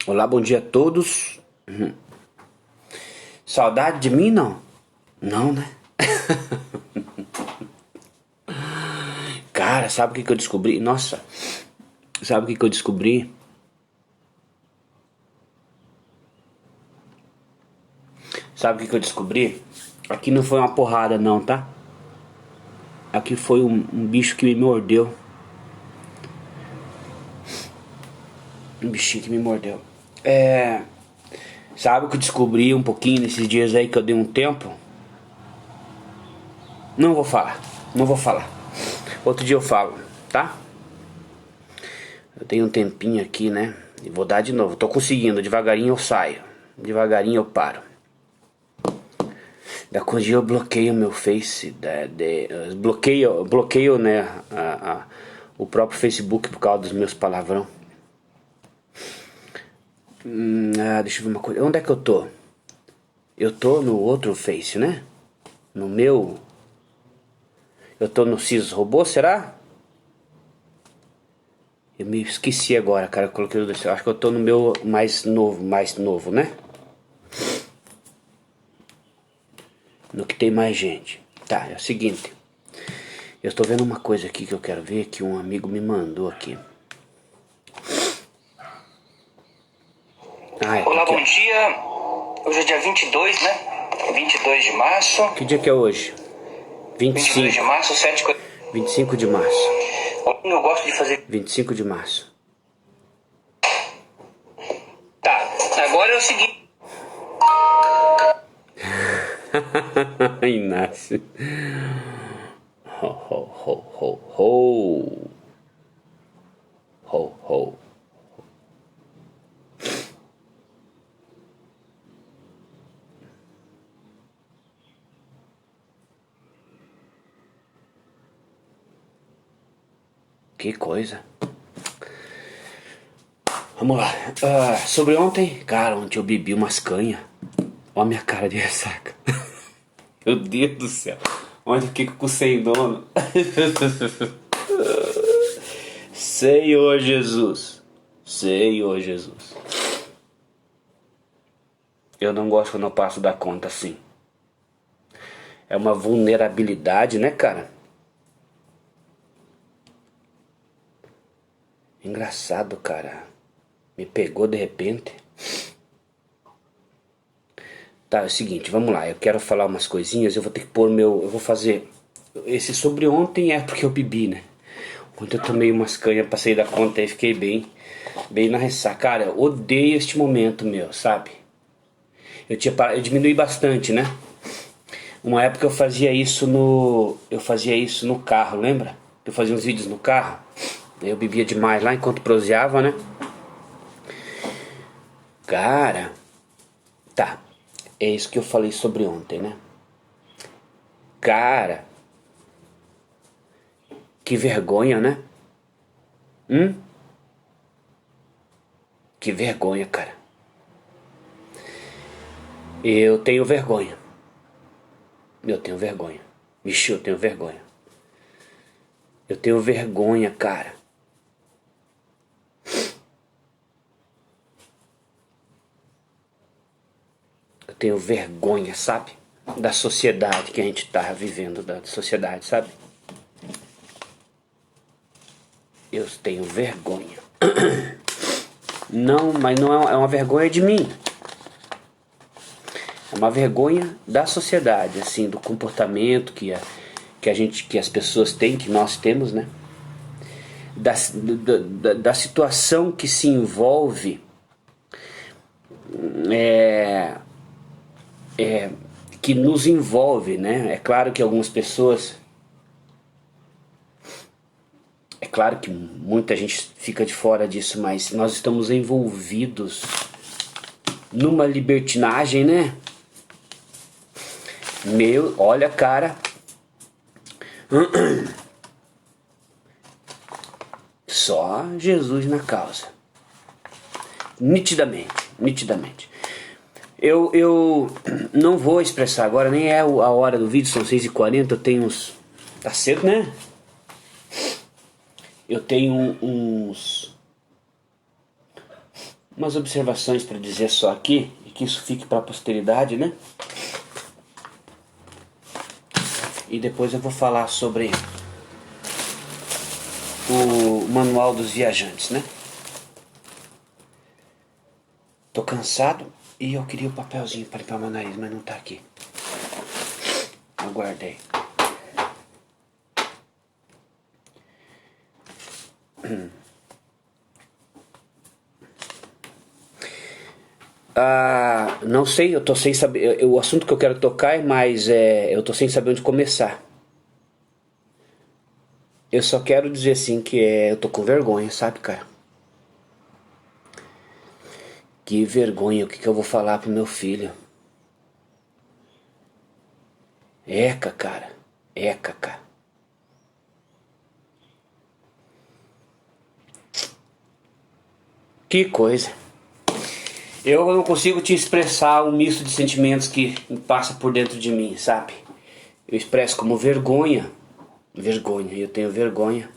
Olá, bom dia a todos. Saudade de mim, não? Não, né? Cara, sabe o que eu descobri? Nossa, sabe o que eu descobri? Sabe o que eu descobri? Aqui não foi uma porrada não, tá? Aqui foi um bicho que me mordeu. Um bichinho que me mordeu. Sabe o que eu descobri um pouquinho nesses dias aí que eu dei um tempo? Não vou falar. Outro dia eu falo, tá? Eu tenho um tempinho aqui, né? E vou dar de novo. Tô conseguindo, devagarinho eu saio. Devagarinho eu paro. Daqui um dia eu bloqueio meu Face. Bloqueio, né? O próprio Facebook por causa dos meus palavrão. Deixa eu ver uma coisa. Onde é que eu tô? Eu tô no outro Face, né? No meu. Eu tô no Cis Robô, será? Eu me esqueci agora, cara. Eu coloquei. Acho que eu tô no meu mais novo, né? No que tem mais gente. Tá, é o seguinte. Eu estou vendo uma coisa aqui que eu quero ver, que um amigo me mandou aqui. Olá, bom dia. Hoje é dia 22, né? 22 de março. Que dia que é hoje? 22 de março, 25 de março. Eu gosto de fazer... 25 de março. Tá, agora é o seguinte. Inácio. Ho, ho, ho, ho, ho. Ho, ho. Que coisa. Vamos lá. Sobre ontem, cara, ontem eu bebi umas canhas. Olha a minha cara de ressaca. Meu Deus do céu. Ontem eu fiquei com sem dono. Senhor Jesus. Senhor Jesus. Eu não gosto quando eu passo da conta assim. É uma vulnerabilidade, né, cara? Engraçado, cara. Me pegou de repente. Tá, é o seguinte, vamos lá. Eu quero falar umas coisinhas. Eu vou ter que pôr meu... Eu vou fazer... Esse sobre ontem é porque eu bebi, né? Ontem eu tomei umas canhas, passei da conta e fiquei bem na ressaca. Cara, eu odeio este momento meu, sabe? Eu diminuí bastante, né? Uma época eu fazia isso no carro, lembra? Eu fazia uns vídeos no carro. Eu bebia demais lá enquanto proseava, né? Cara, tá. É isso que eu falei sobre ontem, né? Cara, que vergonha, né? Que vergonha, cara. Eu tenho vergonha. Vixe, eu tenho vergonha. Eu tenho vergonha, cara. Eu tenho vergonha, sabe? Da sociedade que a gente tá vivendo, da sociedade, sabe? Eu tenho vergonha. Não, mas não é uma vergonha de mim. É uma vergonha da sociedade, assim, do comportamento que as pessoas têm, que nós temos, né? Da situação que se envolve que nos envolve, né? É claro que algumas pessoas... É claro que muita gente fica de fora disso, mas nós estamos envolvidos numa libertinagem, né? Olha, cara... Só Jesus na causa. Nitidamente. Eu não vou expressar agora, nem é a hora do vídeo, são 6h40, eu tenho uns... Tá cedo, né? Eu tenho uns umas observações para dizer só aqui, e que isso fique para a posteridade, né? E depois eu vou falar sobre o manual dos viajantes, né? Tô cansado e eu queria o papelzinho para limpar meu nariz, mas não tá aqui. Eu guardei. Não sei, eu tô sem saber. O assunto que eu quero tocar é mais. Eu tô sem saber onde começar. Eu só quero dizer assim que eu tô com vergonha, sabe, cara? Que vergonha, o que eu vou falar pro meu filho? Eca, cara. Eca, cara. Que coisa. Eu não consigo te expressar um misto de sentimentos que passa por dentro de mim, sabe? Eu expresso como vergonha. Vergonha, eu tenho vergonha.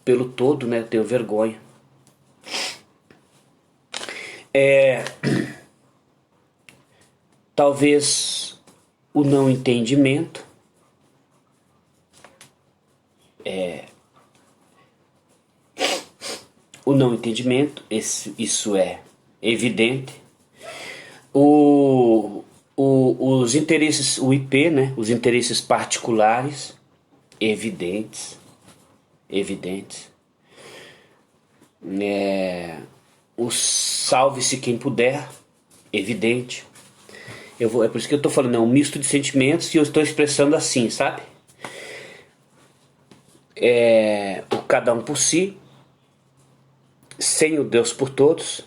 Pelo todo, né? Eu tenho vergonha. Talvez o não entendimento. O não entendimento, isso é evidente. Os interesses, o IP, né? Os interesses particulares, evidentes. O salve-se quem puder, evidente. É por isso que eu estou falando, é um misto de sentimentos e eu estou expressando assim, sabe? O cada um por si, sem o Deus por todos,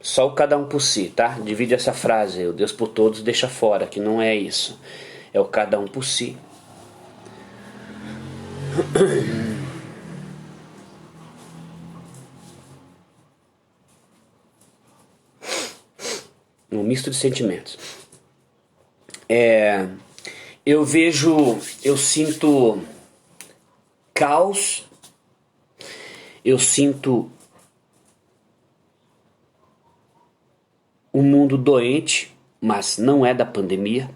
só o cada um por si, tá? Divide essa frase, o Deus por todos deixa fora, que não é isso. É o cada um por si. Um misto de sentimentos. Eu sinto caos, eu sinto um mundo doente, mas não é da pandemia.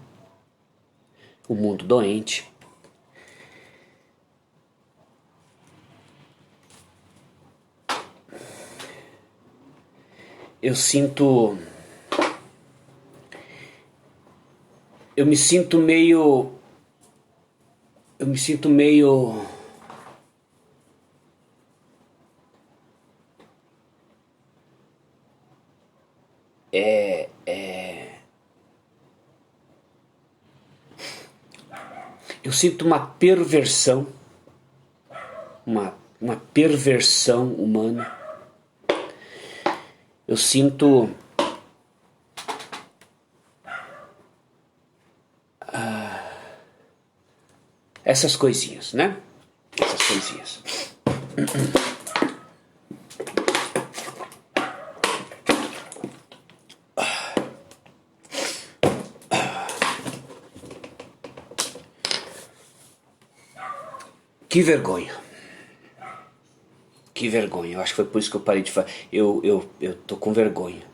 O mundo doente. Eu me sinto meio eu sinto uma perversão, uma perversão humana. Eu sinto essas coisinhas, né? Essas coisinhas. Que vergonha. Que vergonha. Eu acho que foi por isso que eu parei de falar. Eu tô com vergonha.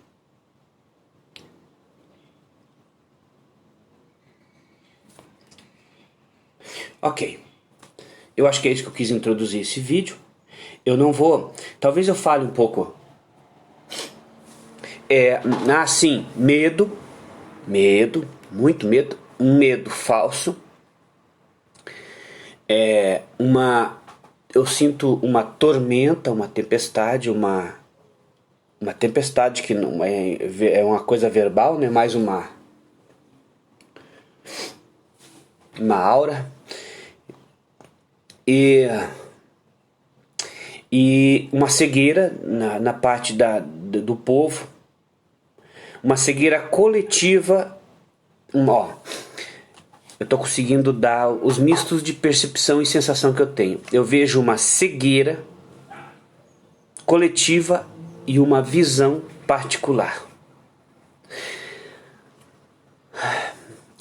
Ok. Eu acho que é isso que eu quis introduzir esse vídeo. Eu não vou... Talvez eu fale um pouco... sim, medo. Medo. Muito medo. Um medo falso. Eu sinto uma tormenta, uma tempestade, uma tempestade que não é uma coisa verbal, né? Mais uma aura e uma cegueira na parte do povo, uma cegueira coletiva. Eu estou conseguindo dar os mistos de percepção e sensação que eu tenho. Eu vejo uma cegueira coletiva e uma visão particular.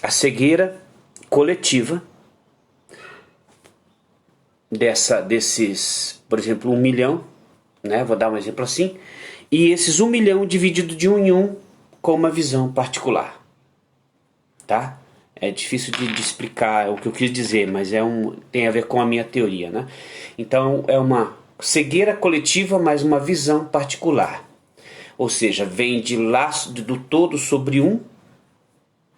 A cegueira coletiva desses, por exemplo, 1 milhão, né? Vou dar um exemplo assim. E esses 1 milhão dividido de um em um com uma visão particular. Tá? É difícil de explicar o que eu quis dizer, mas tem a ver com a minha teoria, né? Então é uma cegueira coletiva, mas uma visão particular. Ou seja, vem de laço do todo sobre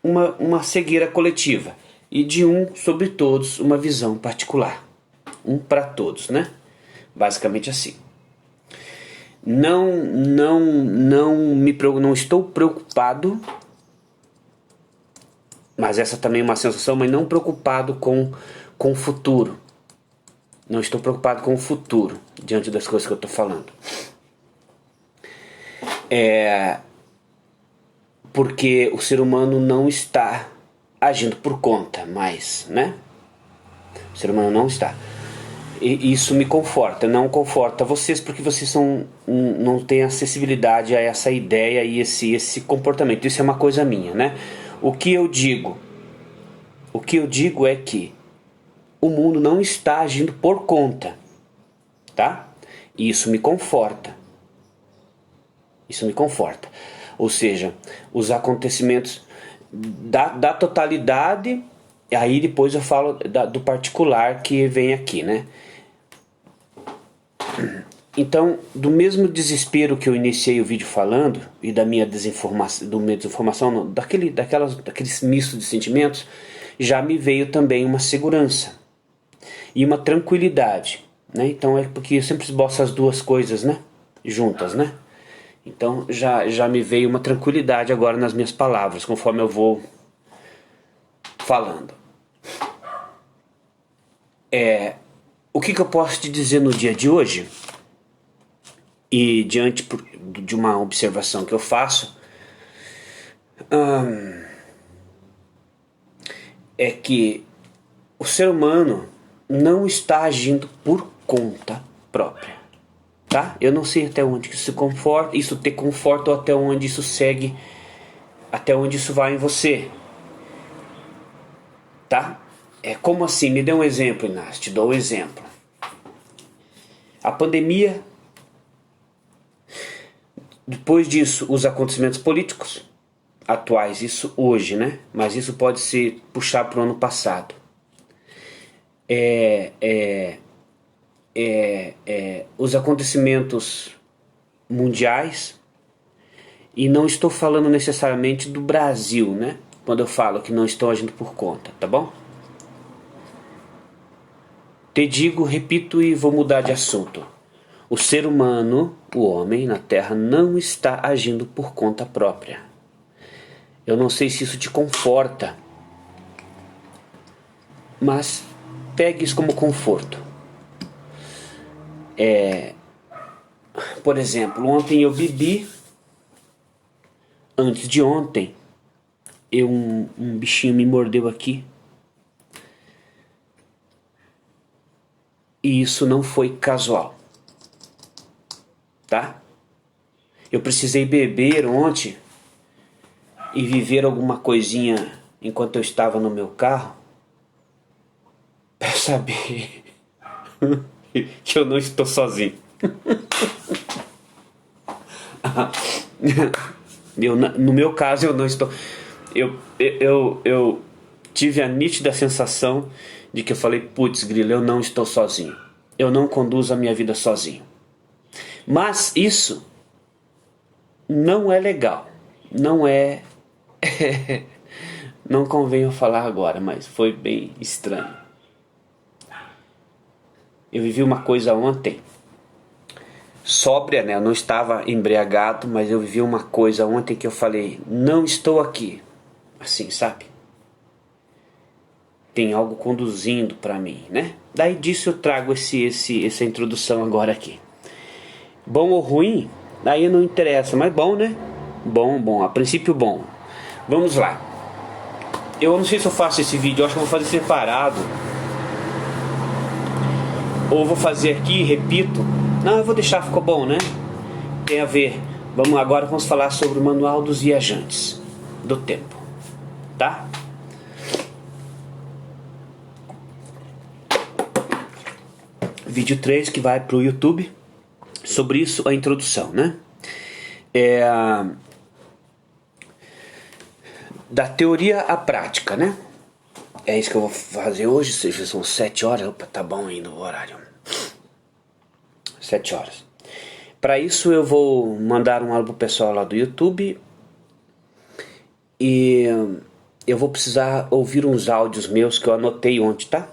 uma cegueira coletiva. E de sobre todos, uma visão particular. Para todos, né? Basicamente assim. Não estou preocupado, mas essa também é uma sensação, mas não preocupado com o futuro. Não estou preocupado com o futuro, diante das coisas que eu estou falando. Porque o ser humano não está agindo por conta mais, né? O ser humano não está. E isso me conforta, não conforta vocês, porque vocês não têm acessibilidade a essa ideia e esse comportamento. Isso é uma coisa minha, né? O que eu digo é que o mundo não está agindo por conta, tá? E isso me conforta. Isso me conforta. Ou seja, os acontecimentos da totalidade, aí depois eu falo do particular que vem aqui, né? Então, do mesmo desespero que eu iniciei o vídeo falando, e da minha desinformação, daqueles mistos de sentimentos, já me veio também uma segurança e uma tranquilidade, né? Então é porque eu sempre esboço as duas coisas, né? Juntas, né? Então já me veio uma tranquilidade agora nas minhas palavras, conforme eu vou falando. O que eu posso te dizer no dia de hoje? E diante de uma observação que eu faço, é que o ser humano não está agindo por conta própria, tá? Eu não sei até onde isso te conforta ou até onde isso segue, até onde isso vai em você, tá? Como assim? Me dê um exemplo, Inácio. Te dou um exemplo. A pandemia, depois disso, os acontecimentos políticos atuais, isso hoje, né? Mas isso pode se puxar para o ano passado. Os acontecimentos mundiais, e não estou falando necessariamente do Brasil, né? Quando eu falo que não estou agindo por conta, tá bom? Te digo, repito e vou mudar de assunto. O ser humano, o homem na Terra, não está agindo por conta própria. Eu não sei se isso te conforta, mas pegue isso como conforto. Por exemplo, ontem eu bebi. Antes de ontem, um bichinho me mordeu aqui. E isso não foi casual, tá? Eu precisei beber ontem e viver alguma coisinha enquanto eu estava no meu carro para saber que eu não estou sozinho. No meu caso, eu não estou. Eu tive a nítida sensação de que eu falei, putz, grilo, eu não estou sozinho. Eu não conduzo a minha vida sozinho. Mas isso não é legal. Não é... Não convém eu falar agora, mas foi bem estranho. Eu vivi uma coisa ontem, sóbria, né? Eu não estava embriagado, mas eu vivi uma coisa ontem que eu falei, não estou aqui. Assim, sabe? Tem algo conduzindo para mim, né? Daí disso eu trago essa introdução agora aqui. Bom ou ruim, daí não interessa, mas bom, né? Bom, a princípio bom. Vamos lá. Eu não sei se eu faço esse vídeo, eu acho que eu vou fazer separado. Ou vou fazer aqui, repito. Não, eu vou deixar, ficou bom, né? Tem a ver. Agora vamos falar sobre o Manual dos Viajantes do Tempo, tá? Vídeo 3 que vai pro YouTube. sobre isso a introdução, né? Da teoria à prática, né? É isso que eu vou fazer hoje. Seja, são 7 horas. Opa, tá bom ainda o horário. 7 horas. Para isso eu vou mandar um alô pro pessoal lá do YouTube. E eu vou precisar ouvir uns áudios meus que eu anotei ontem, tá?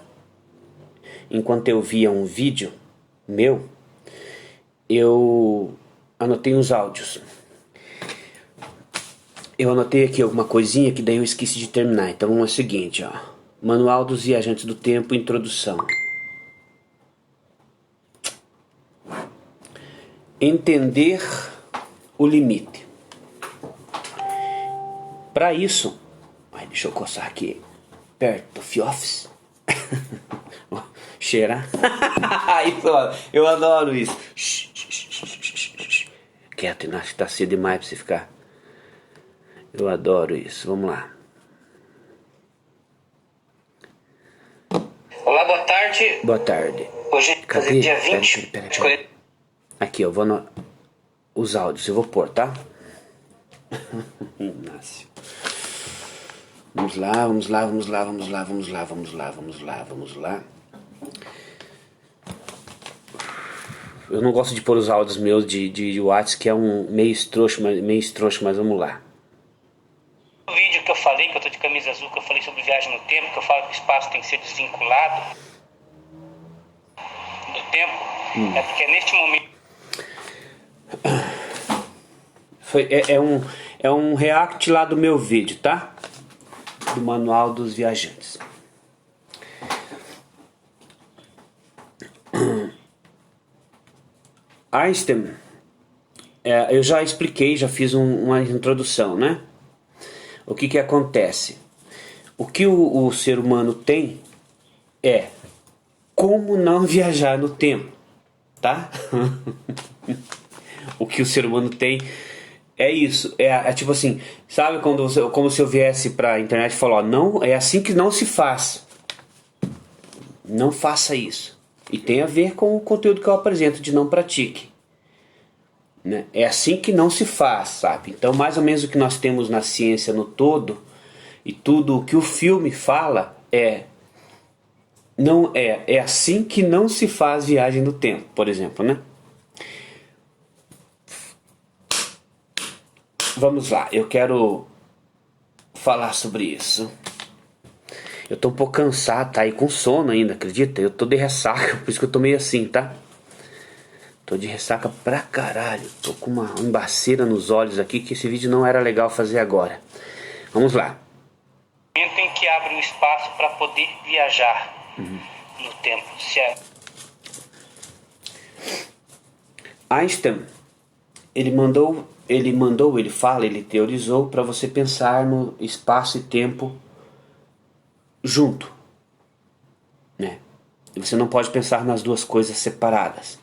Enquanto eu via um vídeo meu, eu anotei uns áudios. Eu anotei aqui alguma coisinha que daí eu esqueci de terminar. Então é o seguinte, ó. Manual dos Viajantes do Tempo, introdução. Entender o limite. Para isso, deixa eu coçar aqui perto do fiofes. Cheirar. Eu adoro isso. Quieto, acho que tá cedo demais pra você ficar. Eu adoro isso. Vamos lá. Olá, boa tarde. Boa tarde. Hoje Cadê? dia 20. Pera. Aqui, eu vou os áudios, eu vou pôr, tá? Inácio. Vamos lá. Eu não gosto de pôr os áudios meus de WhatsApp, que é um meio estroxo, mas vamos lá. O vídeo que eu falei, que eu tô de camisa azul, que eu falei sobre viagem no tempo, que eu falo que o espaço tem que ser desvinculado do tempo, é porque neste momento... É um react lá do meu vídeo, tá? Do Manual dos Viajantes. Einstein, eu já expliquei, já fiz uma introdução, né? O que acontece? O que o ser humano tem é como não viajar no tempo, tá? O que o ser humano tem é isso, é tipo assim, sabe como se eu viesse pra internet e falar, ó, não, é assim que não se faz. Não faça isso. E tem a ver com o conteúdo que eu apresento de não pratique, né? É assim que não se faz, sabe? Então mais ou menos o que nós temos na ciência no todo, e tudo o que o filme fala é assim que não se faz viagem no tempo, por exemplo, né? Vamos lá, eu quero falar sobre isso. Eu tô um pouco cansado, tá aí com sono ainda, acredita? Eu tô de ressaca, por isso que eu tô meio assim, tá? Tô de ressaca pra caralho. Tô com uma embaceira nos olhos aqui, que esse vídeo não era legal fazer agora. Vamos lá. em que abre um espaço para poder viajar no tempo. Einstein, ele teorizou para você pensar no espaço e tempo junto, né? E você não pode pensar nas duas coisas separadas.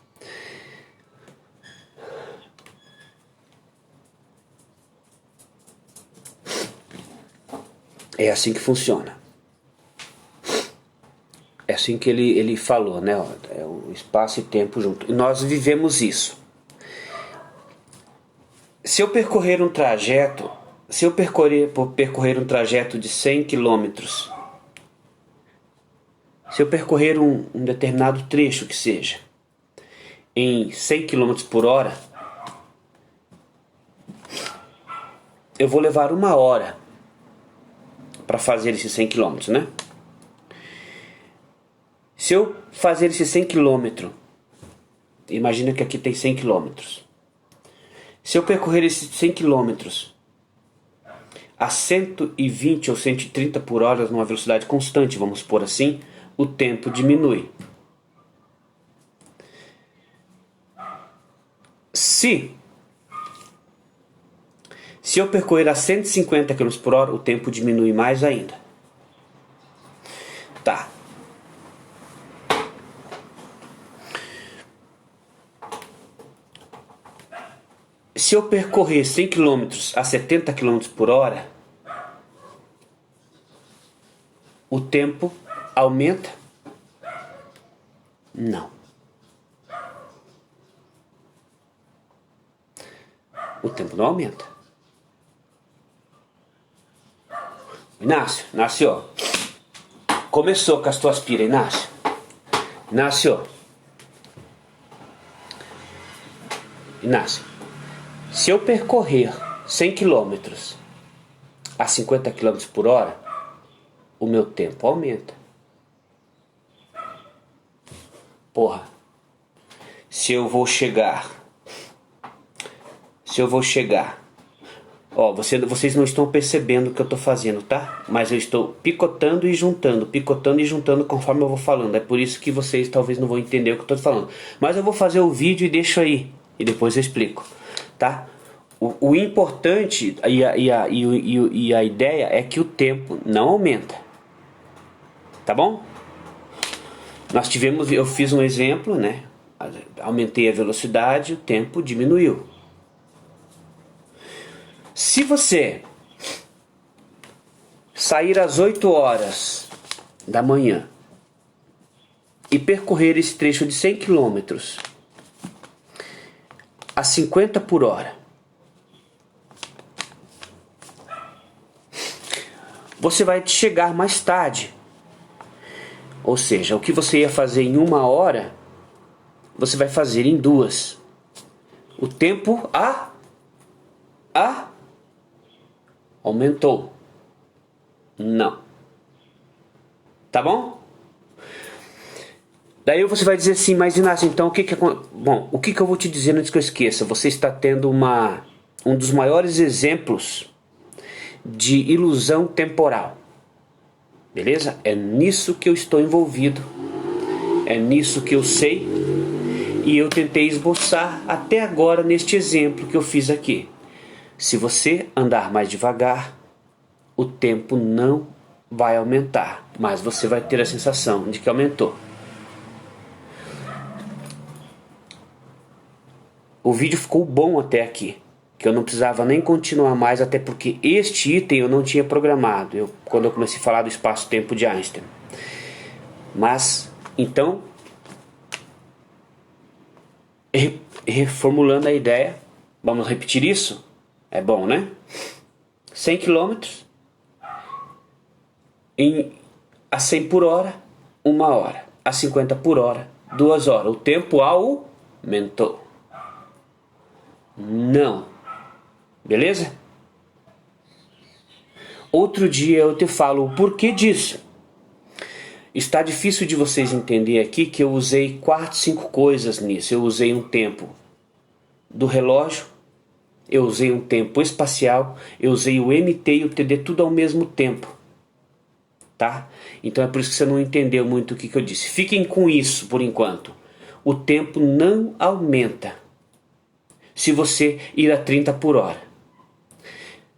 É assim que funciona. É assim que ele falou, né? É o espaço e tempo junto. E nós vivemos isso. Se eu percorrer um trajeto de 100 quilômetros, se eu percorrer um determinado trecho que seja, em 100 quilômetros por hora, eu vou levar 1 hora para fazer esses 100 quilômetros, né? Se eu fazer esses 100 quilômetros, imagina que aqui tem 100 quilômetros. Se eu percorrer esses 100 quilômetros a 120 ou 130 por hora numa velocidade constante, vamos pôr assim, o tempo diminui. Se eu percorrer a 150 km por hora, o tempo diminui mais ainda. Tá. Se eu percorrer 100 km a 70 km por hora, o tempo aumenta? Não. o tempo não aumenta. Inácio, começou com as tuas piras, Inácio, se eu percorrer 100 km a 50 km por hora, o meu tempo aumenta. Porra, se eu vou chegar, ó, vocês não estão percebendo o que eu estou fazendo, tá? Mas eu estou picotando e juntando conforme eu vou falando. É por isso que vocês talvez não vão entender o que eu estou falando. Mas eu vou fazer o vídeo e deixo aí, e depois eu explico, tá? O importante e a ideia é que o tempo não aumenta, tá bom? Eu fiz um exemplo, né? Aumentei a velocidade, o tempo diminuiu. Se você sair às 8 horas da manhã e percorrer esse trecho de 100 km a 50 por hora, você vai chegar mais tarde. Ou seja, o que você ia fazer em 1 hora, você vai fazer em 2. O tempo aumentou. Não. Tá bom? Daí você vai dizer assim, mas Inácio, então o que eu vou te dizer antes que eu esqueça? Você está tendo um dos maiores exemplos de ilusão temporal. Beleza? É nisso que eu estou envolvido. É nisso que eu sei. E eu tentei esboçar até agora neste exemplo que eu fiz aqui. Se você andar mais devagar, o tempo não vai aumentar, mas você vai ter a sensação de que aumentou. O vídeo ficou bom até aqui, que eu não precisava nem continuar mais, até porque este item eu não tinha programado, quando eu comecei a falar do espaço-tempo de Einstein. Mas, então, reformulando a ideia, vamos repetir isso? É bom, né? 100 km a 100 por hora, 1 hora. A 50 por hora, 2 horas. O tempo aumentou. Não. Beleza? Outro dia eu te falo o porquê disso. Está difícil de vocês entenderem aqui que eu usei 4, 5 coisas nisso. Eu usei um tempo do relógio, eu usei um tempo espacial, eu usei o MT e o TD tudo ao mesmo tempo. Tá? Então é por isso que você não entendeu muito o que eu disse. Fiquem com isso por enquanto. O tempo não aumenta se você ir a 30 por hora.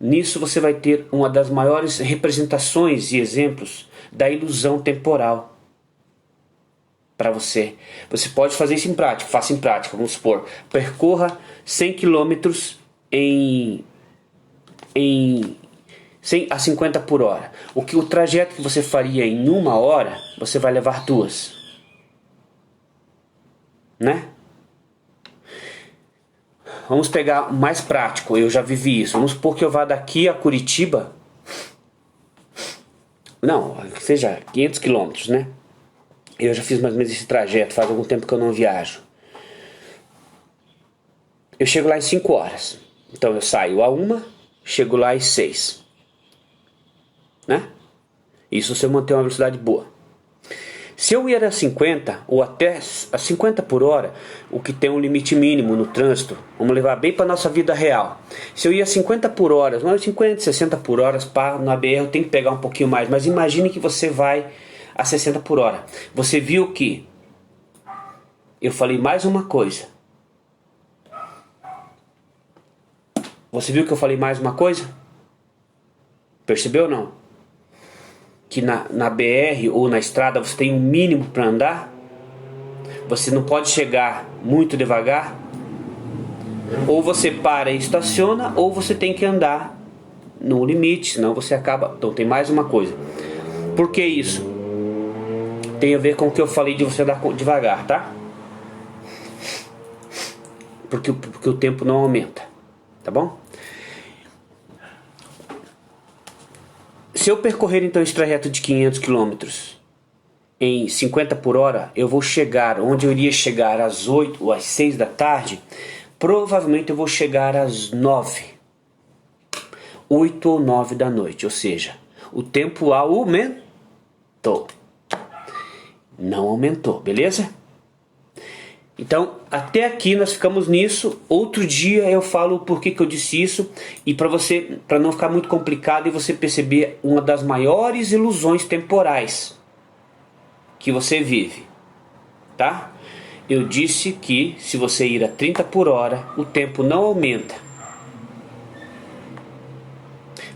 Nisso você vai ter uma das maiores representações e exemplos da ilusão temporal para você. Você pode fazer isso em prática, faça em prática, vamos supor, percorra 100 km a 50 por hora. O trajeto que você faria em 1 hora, você vai levar 2. Né? Vamos pegar mais prático, eu já vivi isso. Vamos supor que eu vá daqui a Curitiba. Não, seja 500 quilômetros, né? Eu já fiz mais ou menos esse trajeto, faz algum tempo que eu não viajo. Eu chego lá em 5 horas. Então eu saio a 1, chego lá às 6. Né? Isso se eu manter uma velocidade boa. Se eu ir a 50 ou até a 50 por hora, o que tem um limite mínimo no trânsito, vamos levar bem para a nossa vida real. Se eu ir a 50 por hora, não é 50, 60 por hora, na BR eu tenho que pegar um pouquinho mais, mas imagine que você vai a 60 por hora. Você viu que eu falei mais uma coisa. Você viu que eu falei mais uma coisa? Percebeu ou não? Que na BR ou na estrada você tem um mínimo para andar. Você não pode chegar muito devagar. Ou você para e estaciona, ou você tem que andar no limite, senão você acaba... Então tem mais uma coisa. Por que isso? Tem a ver com o que eu falei de você andar devagar, tá? Porque o tempo não aumenta. Tá bom? Se eu percorrer então esse trajeto de 500 quilômetros em 50 por hora, eu vou chegar onde eu iria chegar às 8 ou às 6 da tarde. Provavelmente eu vou chegar às 9, 8 ou 9 da noite, ou seja, o tempo aumentou. Não aumentou, beleza? Então, até aqui nós ficamos nisso. Outro dia eu falo o porquê que eu disse isso, e para não ficar muito complicado e você perceber uma das maiores ilusões temporais que você vive, tá? Eu disse que se você ir a 30 por hora, o tempo não aumenta.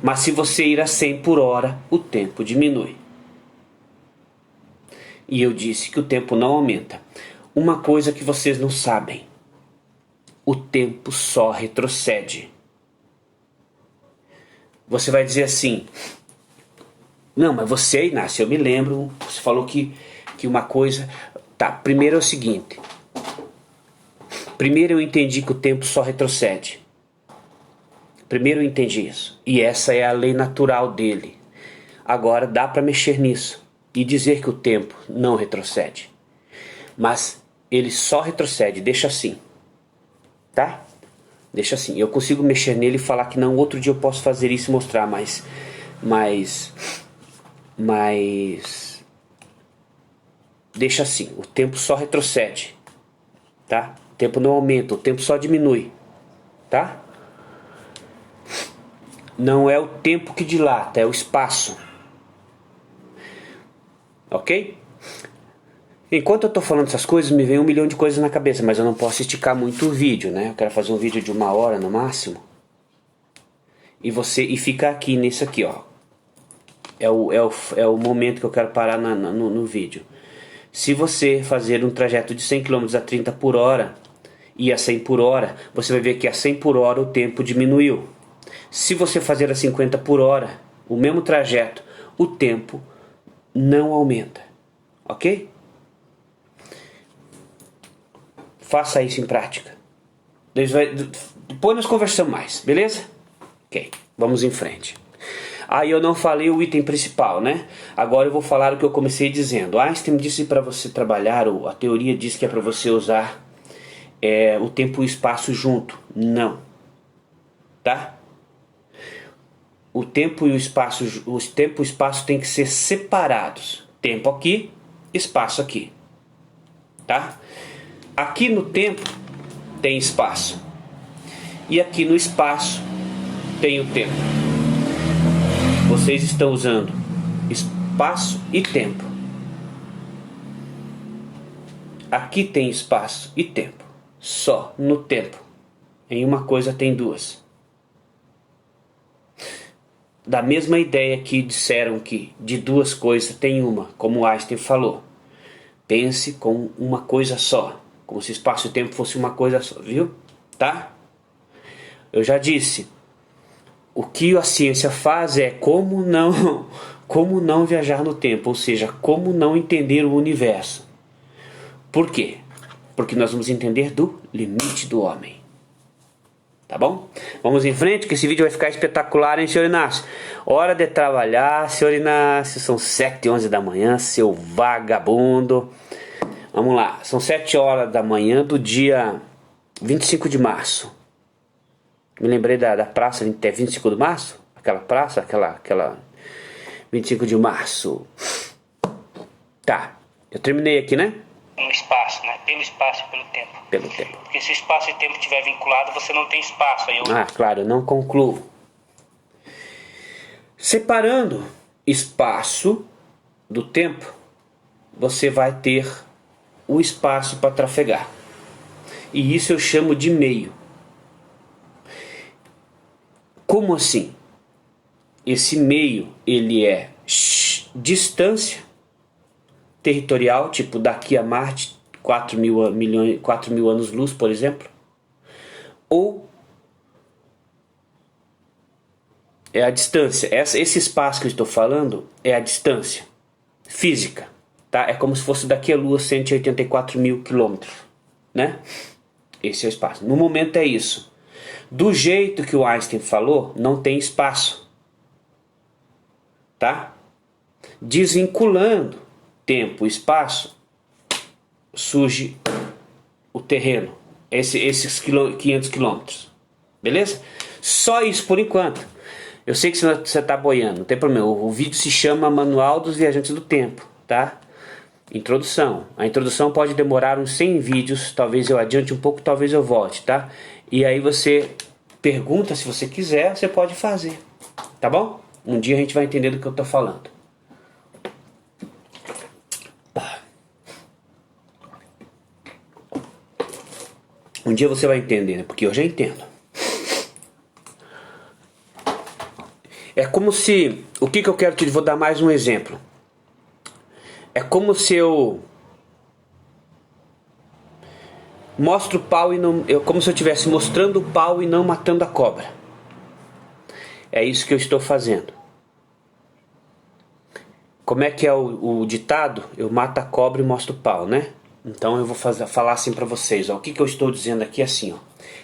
Mas se você ir a 100 por hora, o tempo diminui. E eu disse que o tempo não aumenta. Uma coisa que vocês não sabem: o tempo só retrocede. Você vai dizer assim: não, mas você, Inácio, eu me lembro, você falou que uma coisa... Tá, primeiro é o seguinte. Primeiro eu entendi que o tempo só retrocede. Primeiro eu entendi isso. E essa é a lei natural dele. Agora dá para mexer nisso e dizer que o tempo não retrocede. Mas ele só retrocede, deixa assim. Tá? Deixa assim. Eu consigo mexer nele e falar que não. Outro dia eu posso fazer isso e mostrar, mas deixa assim. O tempo só retrocede. Tá? O tempo não aumenta, o tempo só diminui. Tá? Não é o tempo que dilata, é o espaço. Ok? Enquanto eu estou falando essas coisas, me vem 1 milhão de coisas na cabeça, mas eu não posso esticar muito o vídeo, né? Eu quero fazer um vídeo de 1 hora no máximo. E ficar aqui nisso aqui, ó. É o momento que eu quero parar no vídeo. Se você fazer um trajeto de 100 km a 30 por hora e a 100 por hora, você vai ver que a 100 por hora o tempo diminuiu. Se você fazer a 50 por hora, o mesmo trajeto, o tempo não aumenta. Ok? Faça isso em prática. Depois nós conversamos mais, beleza? Ok, vamos em frente. Aí eu não falei o item principal, né? Agora eu vou falar o que eu comecei dizendo. Einstein disse para você trabalhar, ou a teoria diz que é para você usar o tempo e o espaço junto. Não. Tá? O tempo e o espaço têm que ser separados. Tempo aqui, espaço aqui. Tá? Aqui no tempo tem espaço. E aqui no espaço tem o tempo. Vocês estão usando espaço e tempo. Aqui tem espaço e tempo. Só no tempo. Em uma coisa tem duas. Da mesma ideia que disseram que de duas coisas tem uma, como Einstein falou. Pense com uma coisa só. Como se espaço e tempo fosse uma coisa só, viu? Tá? Eu já disse. O que a ciência faz é como não viajar no tempo, ou seja, como não entender o universo. Por quê? Porque nós vamos entender do limite do homem. Tá bom? Vamos em frente, que esse vídeo vai ficar espetacular, hein, senhor Inácio? Hora de trabalhar, senhor Inácio. São 7h11 da manhã, seu vagabundo. Vamos lá, são 7 horas da manhã do dia 25 de março. Me lembrei da praça, é 25 de março? Aquela praça, aquela 25 de março. Tá, eu terminei aqui, né? No espaço, né? Pelo espaço e pelo tempo. Pelo tempo. Porque se espaço e tempo estiver vinculado, você não tem espaço. Aí claro, eu não concluo. Separando espaço do tempo, você vai ter o espaço para trafegar. E isso eu chamo de meio. Como assim? Esse meio, ele é distância territorial, tipo daqui a Marte, 4 mil anos-luz, por exemplo. Ou é a distância. Esse espaço que eu estou falando é a distância física. Tá? É como se fosse daqui a Lua 184 mil quilômetros. Né? Esse é o espaço. No momento é isso. Do jeito que o Einstein falou, não tem espaço. Tá? Desvinculando tempo e espaço, surge o terreno. Esses 500 quilômetros. Beleza? Só isso por enquanto. Eu sei que você está boiando, não tem problema. O vídeo se chama Manual dos Viajantes do Tempo, tá? Introdução. A introdução pode demorar uns 100 vídeos, talvez eu adiante um pouco, talvez eu volte, tá? E aí você pergunta, se você quiser, você pode fazer, tá bom? Um dia a gente vai entender do que eu tô falando. Um dia você vai entender, né? Porque eu já entendo. É como se... O que eu quero te... Vou dar mais um exemplo. É como se eu... Mostro o pau e não... Como se eu estivesse mostrando o pau e não matando a cobra. É isso que eu estou fazendo. Como é que é o ditado? Eu mato a cobra e mostro o pau, né? Então eu vou falar assim pra vocês. Ó. O que eu estou dizendo aqui é assim. Ó.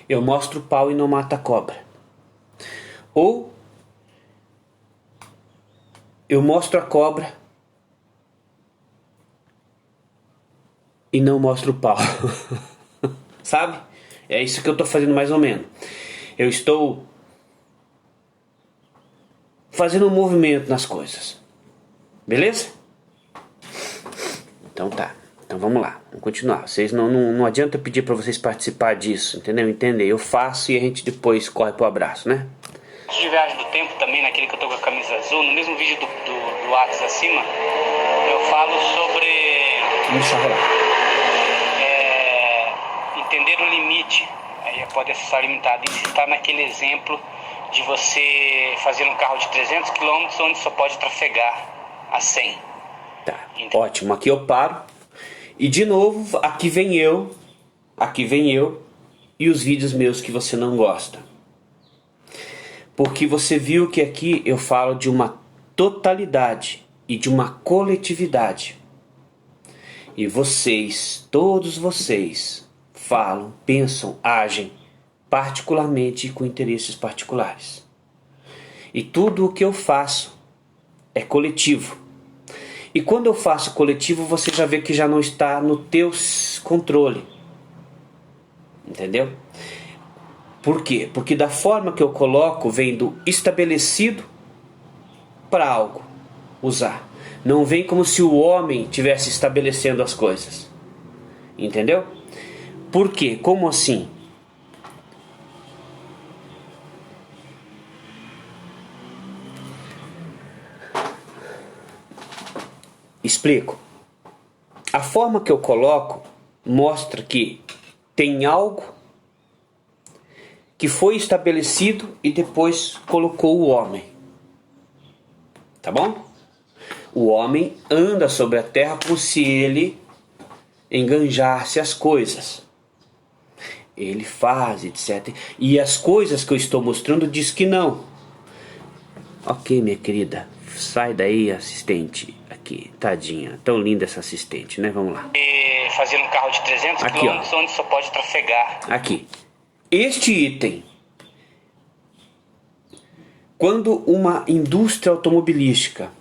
Eu mostro o pau e não mato a cobra. Ou... Eu mostro a cobra e não mostro o pau. Sabe? É isso que eu estou fazendo mais ou menos. Eu estou fazendo um movimento nas coisas. Beleza? Então tá. Então vamos lá. Vamos continuar. Vocês não adianta eu pedir para vocês participar disso. Entendeu? Entender. Eu faço e a gente depois corre pro abraço, né? De viagem do tempo também, naquele que eu tô com a camisa azul, no mesmo vídeo do Atos acima, eu falo sobre entender o limite. Aí pode acessar limitado. E citar naquele exemplo de você fazer um carro de 300 km onde só pode trafegar a 100. Tá, entendeu? Ótimo. Aqui eu paro. E de novo, aqui vem eu e os vídeos meus que você não gosta. Porque você viu que aqui eu falo de uma totalidade e de uma coletividade. E vocês, todos vocês, falam, pensam, agem particularmente com interesses particulares. E tudo o que eu faço é coletivo. E quando eu faço coletivo, você já vê que já não está no teu controle. Entendeu? Por quê? Porque da forma que eu coloco, vem do estabelecido para algo usar. Não vem como se o homem estivesse estabelecendo as coisas. Entendeu? Por quê? Como assim? Explico. A forma que eu coloco mostra que tem algo que foi estabelecido e depois colocou o homem. Tá bom? O homem anda sobre a terra como se ele enganjasse as coisas. Ele faz, etc. E as coisas que eu estou mostrando diz que não. Ok, minha querida. Sai daí, assistente. Aqui, tadinha. Tão linda essa assistente, né? Vamos lá. Fazer um carro de 300 aqui, km onde só pode trafegar. Aqui. Este item, quando uma indústria automobilística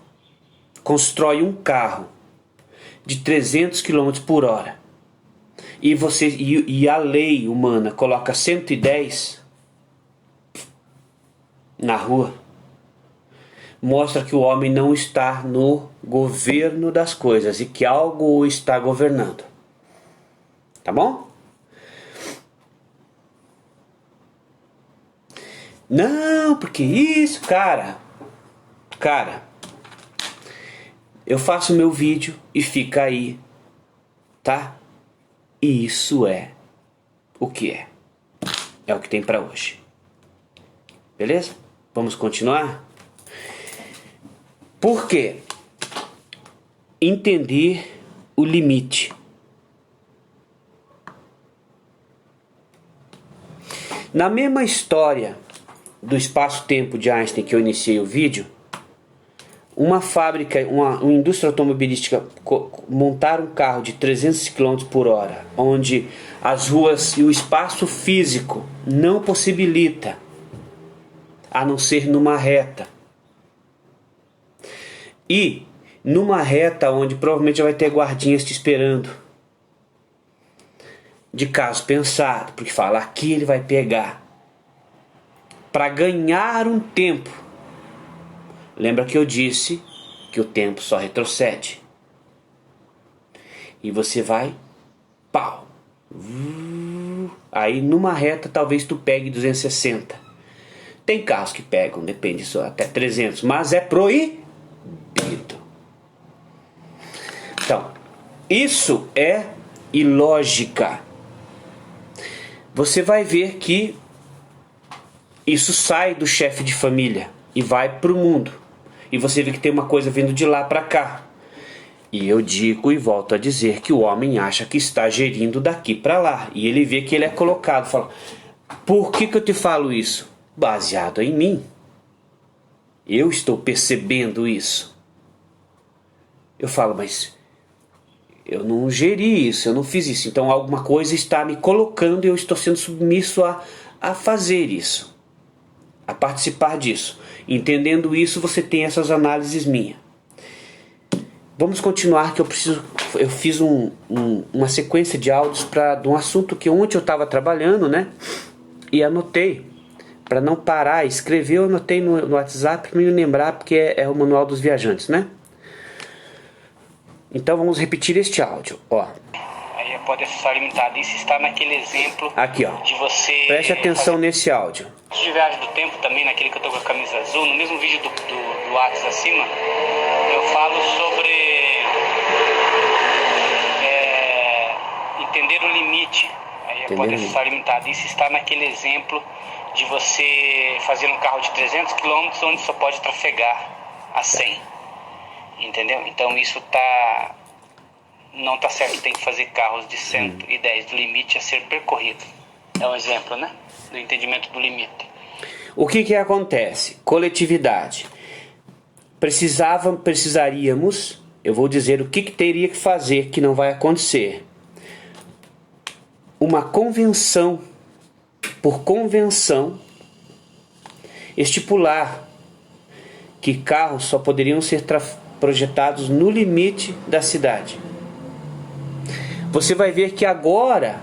constrói um carro de 300 km por hora e a lei humana coloca 110 na rua, mostra que o homem não está no governo das coisas e que algo o está governando. Tá bom? Não, porque isso, cara, eu faço meu vídeo e fica aí, tá? E isso é o que é. É o que tem pra hoje. Beleza? Vamos continuar? Por quê? Entender o limite. Na mesma história do espaço-tempo de Einstein que eu iniciei o vídeo, uma fábrica, uma indústria automobilística montar um carro de 300 km por hora, onde as ruas e o espaço físico não possibilita, a não ser numa reta. E numa reta onde provavelmente já vai ter guardinhas te esperando, de caso pensado, porque fala, aqui ele vai pegar, para ganhar um tempo. Lembra que eu disse que o tempo só retrocede. E você vai, pau. Aí numa reta talvez tu pegue 260. Tem carros que pegam, depende só, até 300, mas é proibido. Então, isso é ilógica. Você vai ver que isso sai do chefe de família e vai para o mundo. E você vê que tem uma coisa vindo de lá para cá. E eu digo e volto a dizer que o homem acha que está gerindo daqui para lá. E ele vê que ele é colocado. Fala, por que eu te falo isso? Baseado em mim. Eu estou percebendo isso. Eu falo, mas eu não geri isso, eu não fiz isso. Então alguma coisa está me colocando e eu estou sendo submisso a fazer isso. A participar disso. Entendendo isso, você tem essas análises minhas. Vamos continuar, que eu fiz uma sequência de áudios de um assunto que ontem eu estava trabalhando, né? E anotei, para não parar, escrever, eu anotei no WhatsApp para me lembrar, porque é o Manual dos Viajantes, né? Então vamos repetir este áudio, ó. Aí pode acessar limitado. Isso está naquele exemplo aqui, ó. De você. Preste atenção nesse áudio. De viagem do tempo também, naquele que eu tô com a camisa azul, no mesmo vídeo do WhatsApp acima, eu falo sobre entender o limite. Aí pode acessar limitado. Isso está naquele exemplo de você fazer um carro de 300 km onde só pode trafegar a 100. Entendeu? Então isso não tá certo, tem que fazer carros de 110 do limite a ser percorrido. É um exemplo, né? Do entendimento do limite. O que acontece? Coletividade. Precisaríamos, eu vou dizer o que teria que fazer, que não vai acontecer. Uma convenção, por convenção, estipular que carros só poderiam ser projetados no limite da cidade. Você vai ver que agora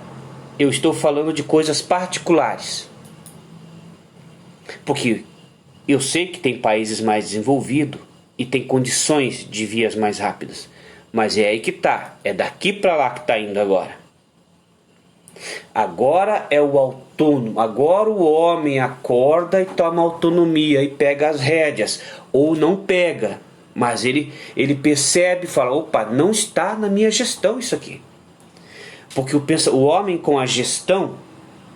eu estou falando de coisas particulares. Porque eu sei que tem países mais desenvolvidos e tem condições de vias mais rápidas. Mas é aí que tá. É daqui para lá que está indo agora. Agora é o autônomo. Agora o homem acorda e toma autonomia e pega as rédeas. Ou não pega. Mas ele percebe e fala, opa, não está na minha gestão isso aqui. Porque o homem com a gestão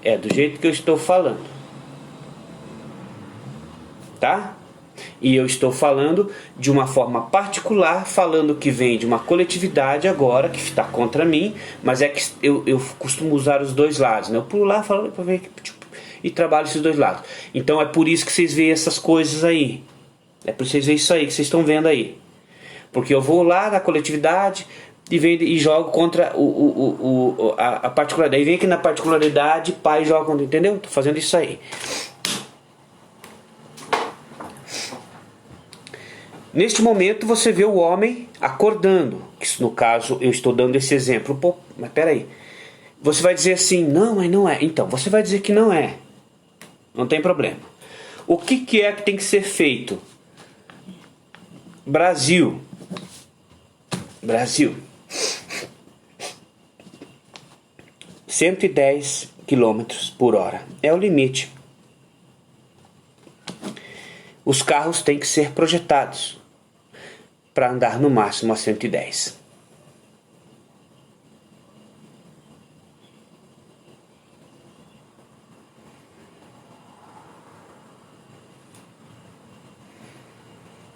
é do jeito que eu estou falando. Tá? E eu estou falando de uma forma particular, falando que vem de uma coletividade agora, que está contra mim, mas é que eu costumo usar os dois lados, né? Eu pulo lá falando para ver e trabalho esses dois lados. Então é por isso que vocês veem essas coisas aí. É por isso que vocês veem isso aí que vocês estão vendo aí. Porque eu vou lá na coletividade e jogo contra a particularidade. Aí vem aqui na particularidade, pai joga contra, entendeu? Estou fazendo isso aí. Neste momento você vê o homem acordando. Que no caso eu estou dando esse exemplo. Pô, mas peraí. Você vai dizer assim, não, mas não é. Então, você vai dizer que não é. Não tem problema. O que é que tem que ser feito? Brasil. 110 km por hora. É o limite. Os carros têm que ser projetados para andar no máximo a 110.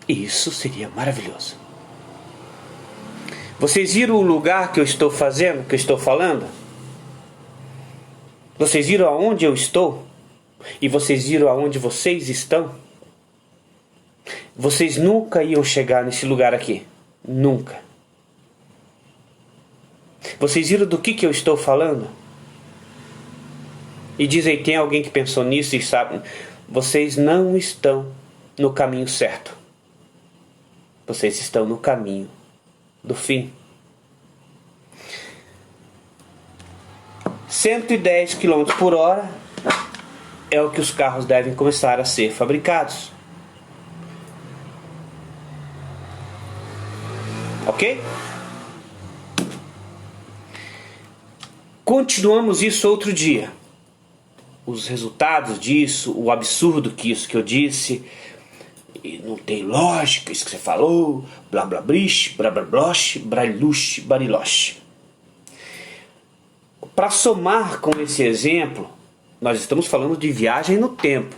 Isso seria maravilhoso. Vocês viram o lugar que eu estou fazendo, que eu estou falando? Vocês viram aonde eu estou? E vocês viram aonde vocês estão? vocês nunca iam chegar nesse lugar aqui. Nunca. Vocês viram do que eu estou falando? E dizem, tem alguém que pensou nisso e sabe? Vocês não estão no caminho certo. Vocês estão no caminho do fim. 110 km por hora é o que os carros devem começar a ser fabricados. Ok? Continuamos isso outro dia. Os resultados disso, o absurdo que isso que eu disse, e não tem lógica isso que você falou, blá blá brish, blá blá blosh, brailush, bariloche. Para somar com esse exemplo, nós estamos falando de viagem no tempo.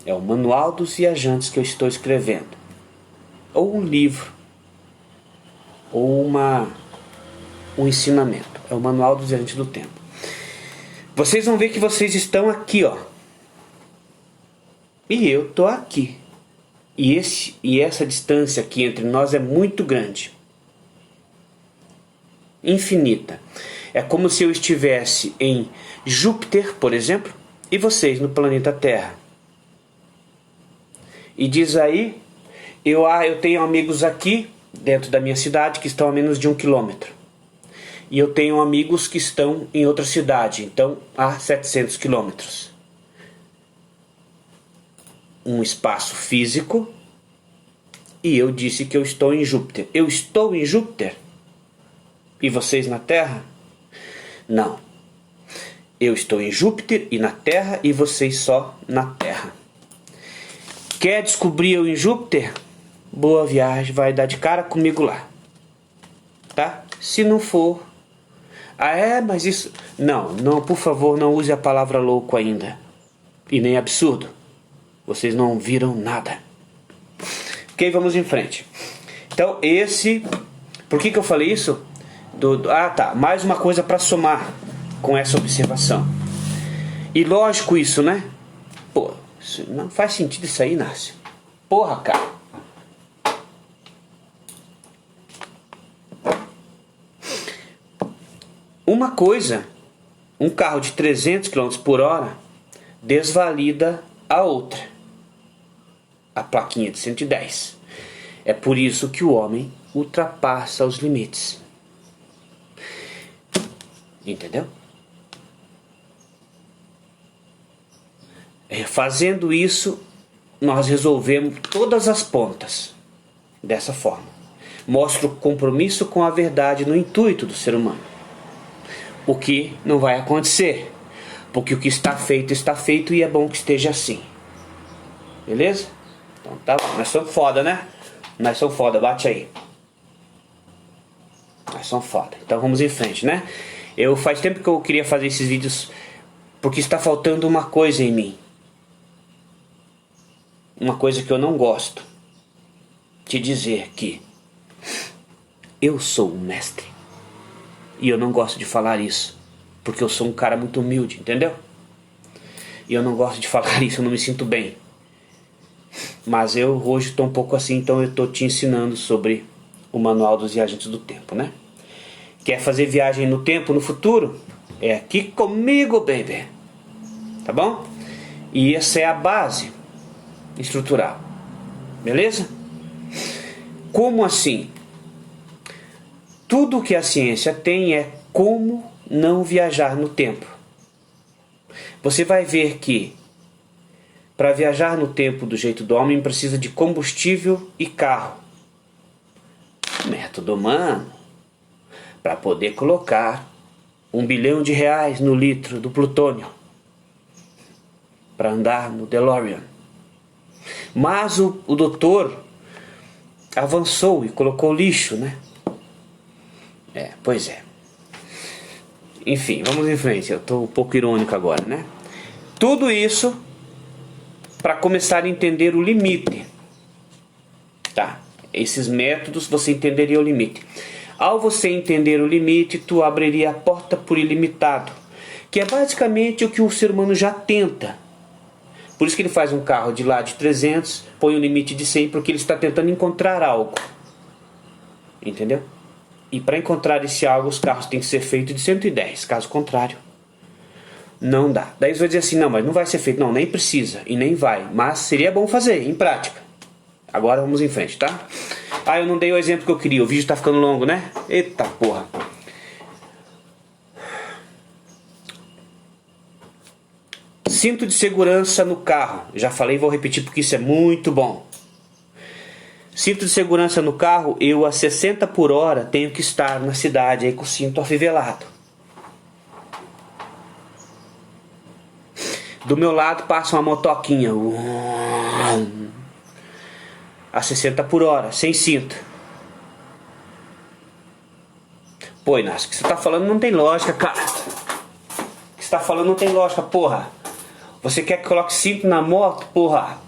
É o Manual dos Viajantes que eu estou escrevendo. Ou um livro. Ou um ensinamento. É o Manual dos Viajantes do Tempo. Vocês vão ver que vocês estão aqui, ó. E eu estou aqui. E essa distância aqui entre nós é muito grande. Infinita. É como se eu estivesse em Júpiter, por exemplo, e vocês no planeta Terra. E diz aí, eu tenho amigos aqui dentro da minha cidade que estão a menos de 1 quilômetro. E eu tenho amigos que estão em outra cidade, então a 700 quilômetros. Um espaço físico. E eu disse que eu estou em Júpiter. Eu estou em Júpiter? E vocês na Terra? Não. Eu estou em Júpiter e na Terra e vocês só na Terra. Quer descobrir eu em Júpiter? Boa viagem, vai dar de cara comigo lá. Tá? Se não for... mas isso... Não, por favor, não use a palavra louco ainda. E nem absurdo. Vocês não viram nada. Ok, vamos em frente. Então, por que eu falei isso? Mais uma coisa para somar com essa observação. E lógico isso, né? Pô, não faz sentido isso aí, Inácio. Porra, cara. Uma coisa, um carro de 300 km por hora desvalida a outra. A plaquinha de 110. É por isso que o homem ultrapassa os limites. Entendeu? Fazendo isso, nós resolvemos todas as pontas. Dessa forma. Mostra o compromisso com a verdade no intuito do ser humano. O que não vai acontecer. Porque o que está feito e é bom que esteja assim. Beleza? Então tá bom. Nós somos foda, né? Nós somos foda, bate aí. Nós somos foda. Então vamos em frente, né? Faz tempo que eu queria fazer esses vídeos porque está faltando uma coisa em mim. Uma coisa que eu não gosto. Te dizer que eu sou um mestre. E eu não gosto de falar isso. Porque eu sou um cara muito humilde, entendeu? E eu não gosto de falar isso, eu não me sinto bem. Mas eu hoje estou um pouco assim, então eu estou te ensinando sobre o Manual dos Viajantes do Tempo, né? Quer fazer viagem no tempo, no futuro? É aqui comigo, baby. Tá bom? E essa é a base estrutural. Beleza? Como assim? Tudo que a ciência tem é como não viajar no tempo. Você vai ver que para viajar no tempo do jeito do homem precisa de combustível e carro. Método humano. Para poder colocar R$1 bilhão no litro do plutônio. Para andar no DeLorean. Mas o doutor avançou e colocou lixo, né? Pois é. Enfim, vamos em frente. Eu estou um pouco irônico agora, né? Tudo isso para começar a entender o limite. Tá? Esses métodos você entenderia o limite. Ao você entender o limite, tu abriria a porta por ilimitado, que é basicamente o que o ser humano já tenta. Por isso que ele faz um carro de lá de 300, põe um limite de 100, porque ele está tentando encontrar algo. Entendeu? E para encontrar esse algo, os carros têm que ser feitos de 110, caso contrário, não dá. Daí você vai dizer assim, não, mas não vai ser feito. Não, nem precisa e nem vai, mas seria bom fazer, em prática. Agora vamos em frente, tá? Ah, eu não dei o exemplo que eu queria, o vídeo tá ficando longo, né? Eita porra. Cinto de segurança no carro. Já falei e vou repetir porque isso é muito bom. Cinto de segurança no carro, eu a 60 por hora tenho que estar na cidade aí com o cinto afivelado. Do meu lado passa uma motoquinha a 60 por hora, sem cinto. Pô, Inácio, o que você tá falando não tem lógica, cara. O que você tá falando não tem lógica, porra. Você quer que coloque cinto na moto, porra?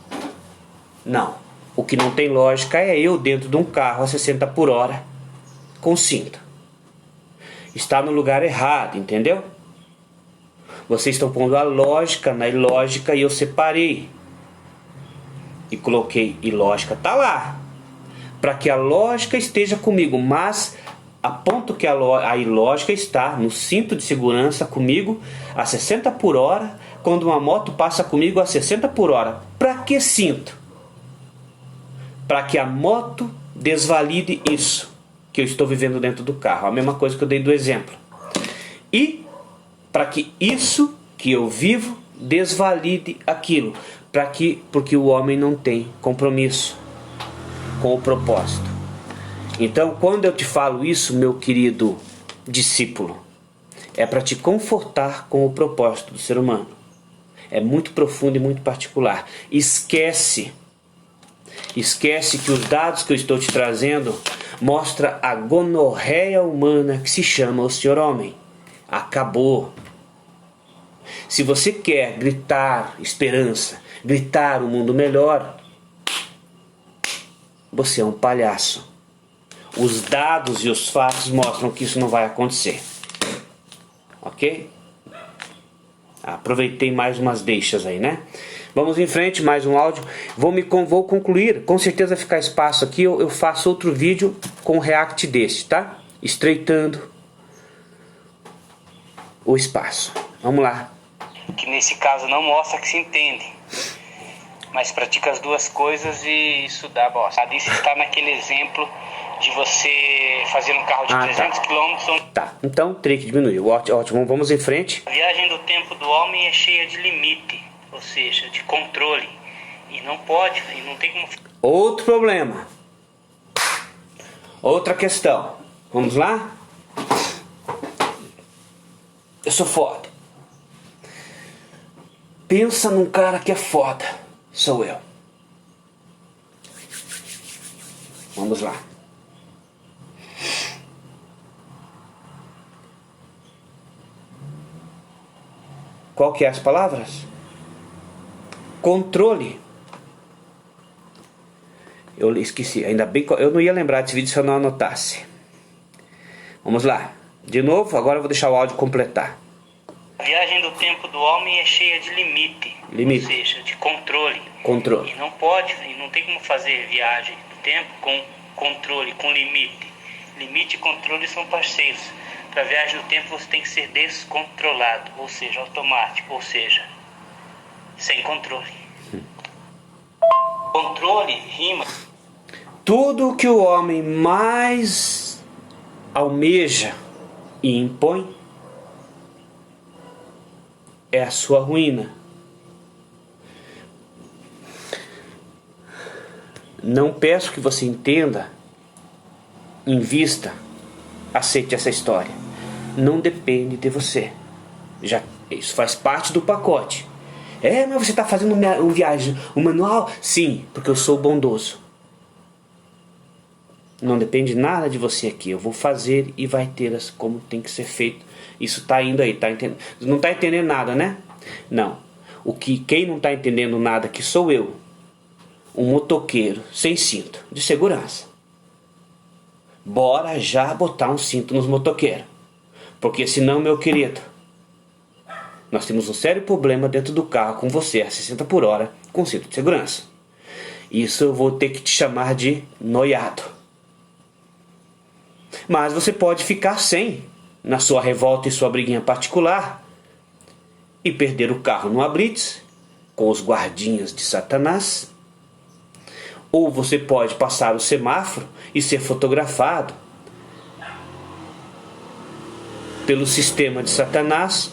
Não. O que não tem lógica é eu dentro de um carro a 60 por hora com cinto. Está no lugar errado, entendeu? Vocês estão pondo a lógica na ilógica e eu separei. E coloquei ilógica, tá lá. Para que a lógica esteja comigo, mas a ponto que a ilógica está no cinto de segurança comigo a 60 por hora, quando uma moto passa comigo a 60 por hora. Para que cinto? Para que a moto desvalide isso que eu estou vivendo dentro do carro. A mesma coisa que eu dei do exemplo. E para que isso que eu vivo desvalide aquilo. Porque o homem não tem compromisso com o propósito. Então, quando eu te falo isso, meu querido discípulo, é para te confortar com o propósito do ser humano. É muito profundo e muito particular. Esquece que os dados que eu estou te trazendo mostram a gonorreia humana que se chama o senhor homem. Acabou. Se você quer gritar esperança, gritar um mundo melhor, você é um palhaço. Os dados e os fatos mostram que isso não vai acontecer. Ok? Aproveitei mais umas deixas aí, né? Vamos em frente, mais um áudio. Vou concluir. Com certeza vai ficar espaço aqui. Eu faço outro vídeo com react desse, tá? Estreitando o espaço. Vamos lá. Que nesse caso não mostra que se entende, mas pratica as duas coisas e isso dá bosta. Isso está naquele exemplo de você fazer um carro de 300 km. Tá, então teria que diminuir. Ótimo, vamos em frente. A viagem do tempo do homem é cheia de limite, ou seja, de controle. E não pode, e não tem como... Outro problema. Outra questão. Vamos lá? Eu sou foda. Pensa num cara que é foda. Sou eu. Vamos lá. Qual que é as palavras? Controle. Eu esqueci. Ainda bem que eu não ia lembrar desse vídeo se eu não anotasse. Vamos lá. De novo, agora eu vou deixar o áudio completar. A viagem do tempo do homem é cheia de limite. Ou seja, de controle. Controle. E não pode, e não tem como fazer viagem do tempo com controle, com limite. Limite e controle são parceiros. Para a viagem do tempo você tem que ser descontrolado, ou seja, automático, ou seja, sem controle. Controle rima. Tudo que o homem mais almeja e impõe é a sua ruína. Não peço que você entenda, invista, aceite essa história. Não depende de você. Isso faz parte do pacote. Mas você está fazendo um manual? Sim, porque eu sou bondoso. Não depende nada de você aqui. Eu vou fazer e vai ter como tem que ser feito. Isso está indo aí, tá entendendo? Não está entendendo nada, né? Não. Quem não está entendendo nada aqui sou eu. Um motoqueiro sem cinto de segurança. Bora já botar um cinto nos motoqueiros. Porque senão, meu querido, Nós temos um sério problema dentro do carro com você a 60 por hora com cinto de segurança. Isso eu vou ter que te chamar de noiado. Mas você pode ficar sem, na sua revolta e sua briguinha particular, e perder o carro numa blitz, com os guardinhas de Satanás. Ou você pode passar o semáforo e ser fotografado pelo sistema de Satanás.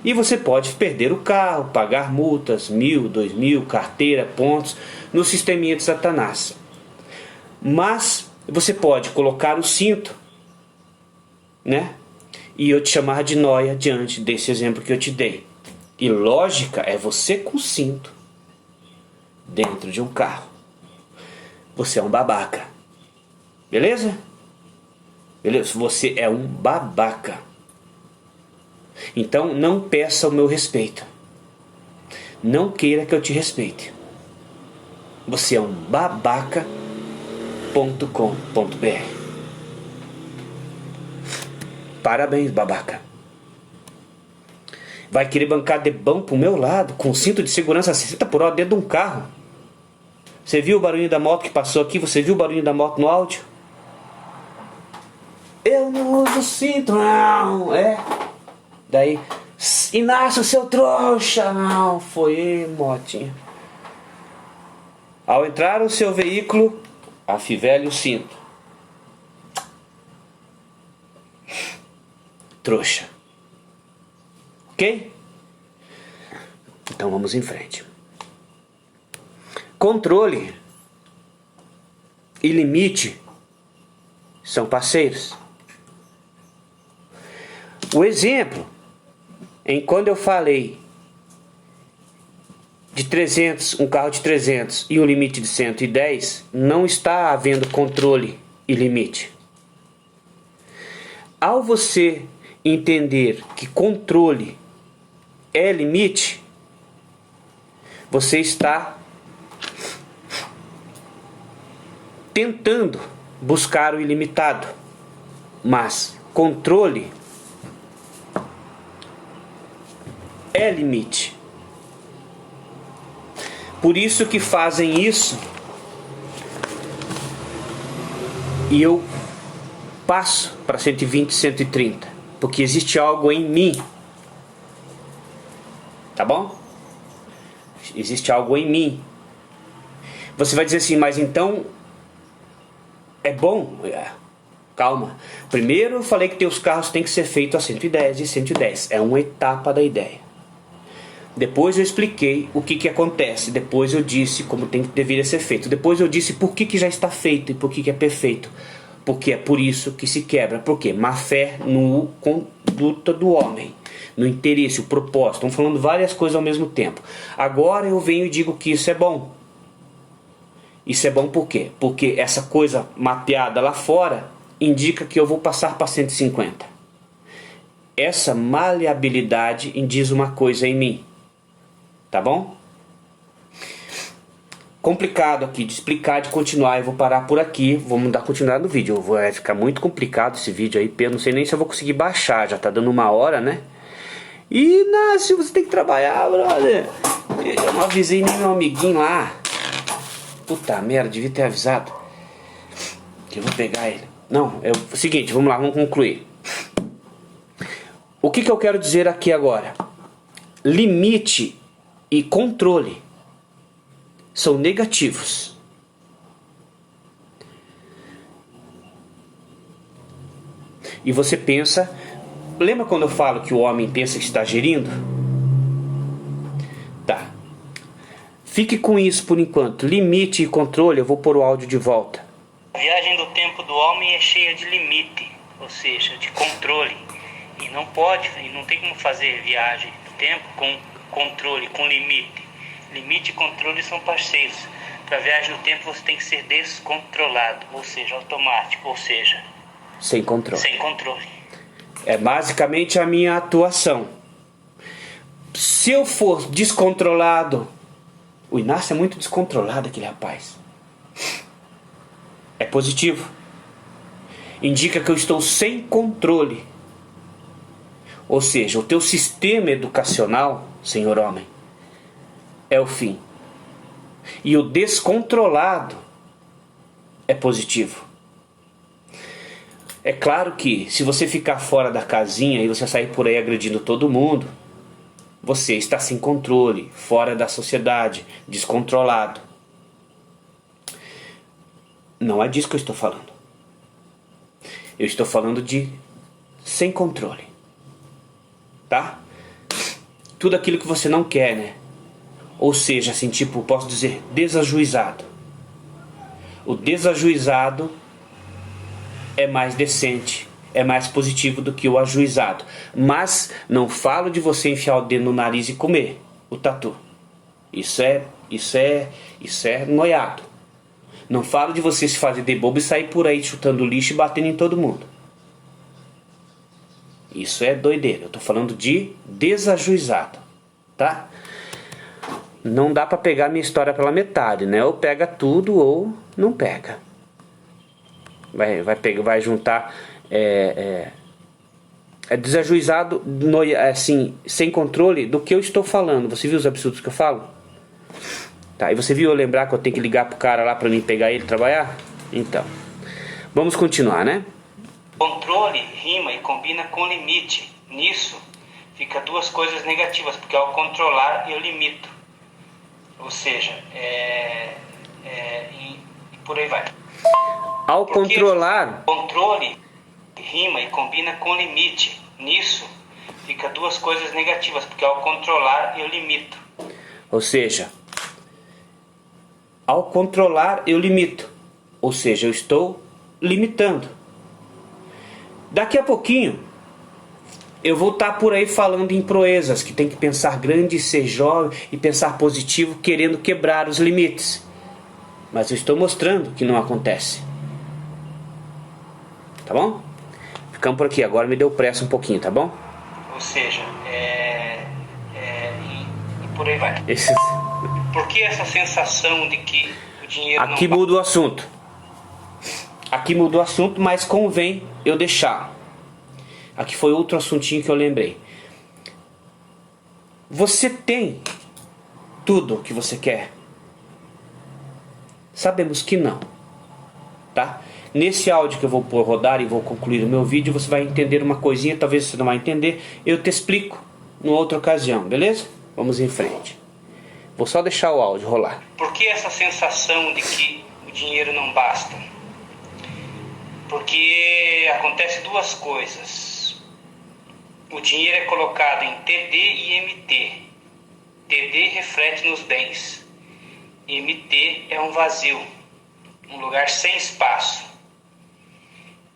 E você pode perder o carro, pagar multas, 1.000, 2.000, carteira, pontos, no sisteminha de Satanás. Mas você pode colocar o cinto, né? E eu te chamar de nóia diante desse exemplo que eu te dei. E lógica é você com cinto dentro de um carro. Você é um babaca. Beleza? Beleza? Você é um babaca. Então não peça o meu respeito. Não queira que eu te respeite. Você é um babaca.com.br. Parabéns, babaca. Vai querer bancar de bom pro meu lado, com cinto de segurança 60 por hora dentro de um carro. Você viu o barulho da moto que passou aqui? Você viu o barulho da moto no áudio? Eu não uso cinto, não. É. Daí, Inácio, seu trouxa. Não, foi motinha. Ao entrar no seu veículo, afivele o cinto. Trouxa. Ok? Então vamos em frente. Controle e limite são parceiros. O exemplo em quando eu falei de 300, um carro de 300 e um limite de 110, não está havendo controle e limite. Ao você entender que controle é limite, você está tentando buscar o ilimitado, mas controle é limite. Por isso que fazem isso e eu passo para 120, 130, porque existe algo em mim. Tá bom? Existe algo em mim. Você vai dizer assim, mas então é bom? Calma. Primeiro eu falei que teus carros têm que ser feitos a 110 e 110. É uma etapa da ideia. Depois eu expliquei o que acontece. Depois eu disse como deveria ser feito. Depois eu disse por que já está feito e por que é perfeito. Porque é por isso que se quebra. Por quê? Má fé no conduta do homem, no interesse, o propósito. Estamos falando várias coisas ao mesmo tempo. Agora eu venho e digo que isso é bom. Isso é bom por quê? Porque essa coisa mapeada lá fora indica que eu vou passar para 150. Essa maleabilidade indica uma coisa em mim. Tá bom? Complicado aqui de explicar, de continuar. Eu vou parar por aqui. Vamos dar continuidade no vídeo. Vai ficar muito complicado esse vídeo aí. Eu não sei nem se eu vou conseguir baixar. Já tá dando 1 hora, né? E Inácio, você tem que trabalhar, brother. Eu não avisei nem meu amiguinho lá. Puta merda, devia ter avisado. Que eu vou pegar ele. Não, é o seguinte, vamos lá, vamos concluir. O que eu quero dizer aqui agora? Limite e controle são negativos. E você pensa... Lembra quando eu falo que o homem pensa que está gerindo? Tá. Fique com isso por enquanto. Limite e controle, eu vou pôr o áudio de volta. A viagem do tempo do homem é cheia de limite, ou seja, de controle. E não tem como fazer viagem do tempo com controle, com limite. Limite e controle são parceiros. Para viagem do tempo você tem que ser descontrolado, ou seja, automático, ou seja, sem controle. Sem controle. É basicamente a minha atuação. Se eu for descontrolado... O Inácio é muito descontrolado, aquele rapaz. É positivo. Indica que eu estou sem controle. Ou seja, o teu sistema educacional, senhor homem, é o fim. E o descontrolado é positivo. É claro que se você ficar fora da casinha e você sair por aí agredindo todo mundo, você está sem controle, fora da sociedade, descontrolado. Não é disso que eu estou falando. Eu estou falando de sem controle. Tá? Tudo aquilo que você não quer, né? Ou seja, assim, tipo, posso dizer, desajuizado. O desajuizado é mais decente, é mais positivo do que o ajuizado. Mas não falo de você enfiar o dedo no nariz e comer o tatu. Isso é noiado. Não falo de você se fazer de bobo e sair por aí chutando lixo e batendo em todo mundo. Isso é doideira. Eu tô falando de desajuizado, tá? Não dá pra pegar minha história pela metade, né? Ou pega tudo ou não pega. Vai juntar é desajuizado, assim, sem controle do que eu estou falando. Você viu os absurdos que eu falo? Tá, e você viu eu lembrar que eu tenho que ligar pro cara lá pra mim pegar ele e trabalhar? Então, vamos continuar, né? Controle rima e combina com limite. Nisso fica duas coisas negativas, porque ao controlar eu limito. Ou seja, e por aí vai. Ao controlar... Controle rima e combina com limite. Nisso fica duas coisas negativas, porque ao controlar eu limito. Ou seja, ao controlar eu limito. Ou seja, eu estou limitando. Daqui a pouquinho eu vou estar por aí falando em proezas, que tem que pensar grande, ser jovem e pensar positivo, querendo quebrar os limites. Mas eu estou mostrando que não acontece. Tá bom? Ficamos por aqui. Agora me deu pressa um pouquinho, tá bom? Ou seja, e por aí vai. Por que essa sensação de que o dinheiro aqui não... muda o assunto. Aqui mudou o assunto, mas convém eu deixar. Aqui foi outro assuntinho que eu lembrei. Você tem tudo o que você quer? Sabemos que não. Tá? Nesse áudio que eu vou pôr rodar e vou concluir o meu vídeo, você vai entender uma coisinha, talvez você não vai entender. Eu te explico numa outra ocasião, beleza? Vamos em frente. Vou só deixar o áudio rolar. Por que essa sensação de que o dinheiro não basta? Porque acontece duas coisas. O dinheiro é colocado em TD e MT. TD reflete nos bens. MT é um vazio, um lugar sem espaço.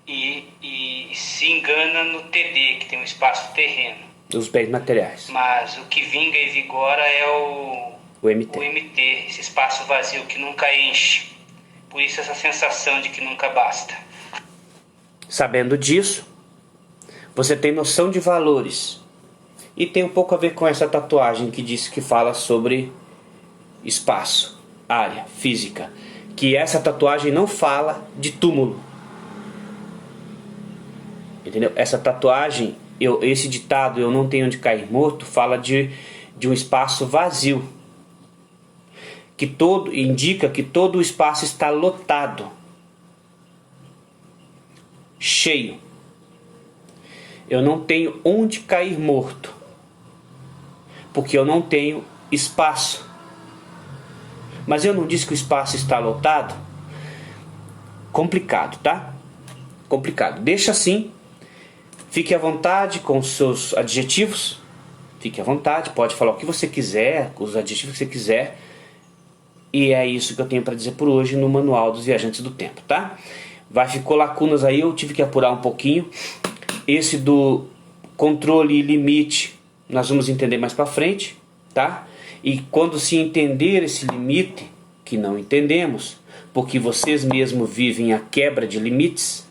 E se engana no TD, que tem um espaço terreno. Os bens materiais. Mas o que vinga e vigora é o MT. O MT, esse espaço vazio que nunca enche. Por isso essa sensação de que nunca basta. Sabendo disso, você tem noção de valores. E tem um pouco a ver com essa tatuagem que diz que fala sobre espaço, área, física. Que essa tatuagem não fala de túmulo. Entendeu? Essa tatuagem, esse ditado, eu não tenho onde cair morto, fala de um espaço vazio. Que indica que todo o espaço está lotado. Cheio. Eu não tenho onde cair morto, porque eu não tenho espaço. Mas eu não disse que o espaço está lotado? Complicado, tá? Complicado. Deixa assim. Fique à vontade com os seus adjetivos. Fique à vontade, pode falar o que você quiser, com os adjetivos que você quiser. E é isso que eu tenho para dizer por hoje no Manual dos Viajantes do Tempo, tá? Ficou lacunas aí, eu tive que apurar um pouquinho. Esse do controle e limite nós vamos entender mais para frente, tá? E quando se entender esse limite, que não entendemos, porque vocês mesmos vivem a quebra de limites,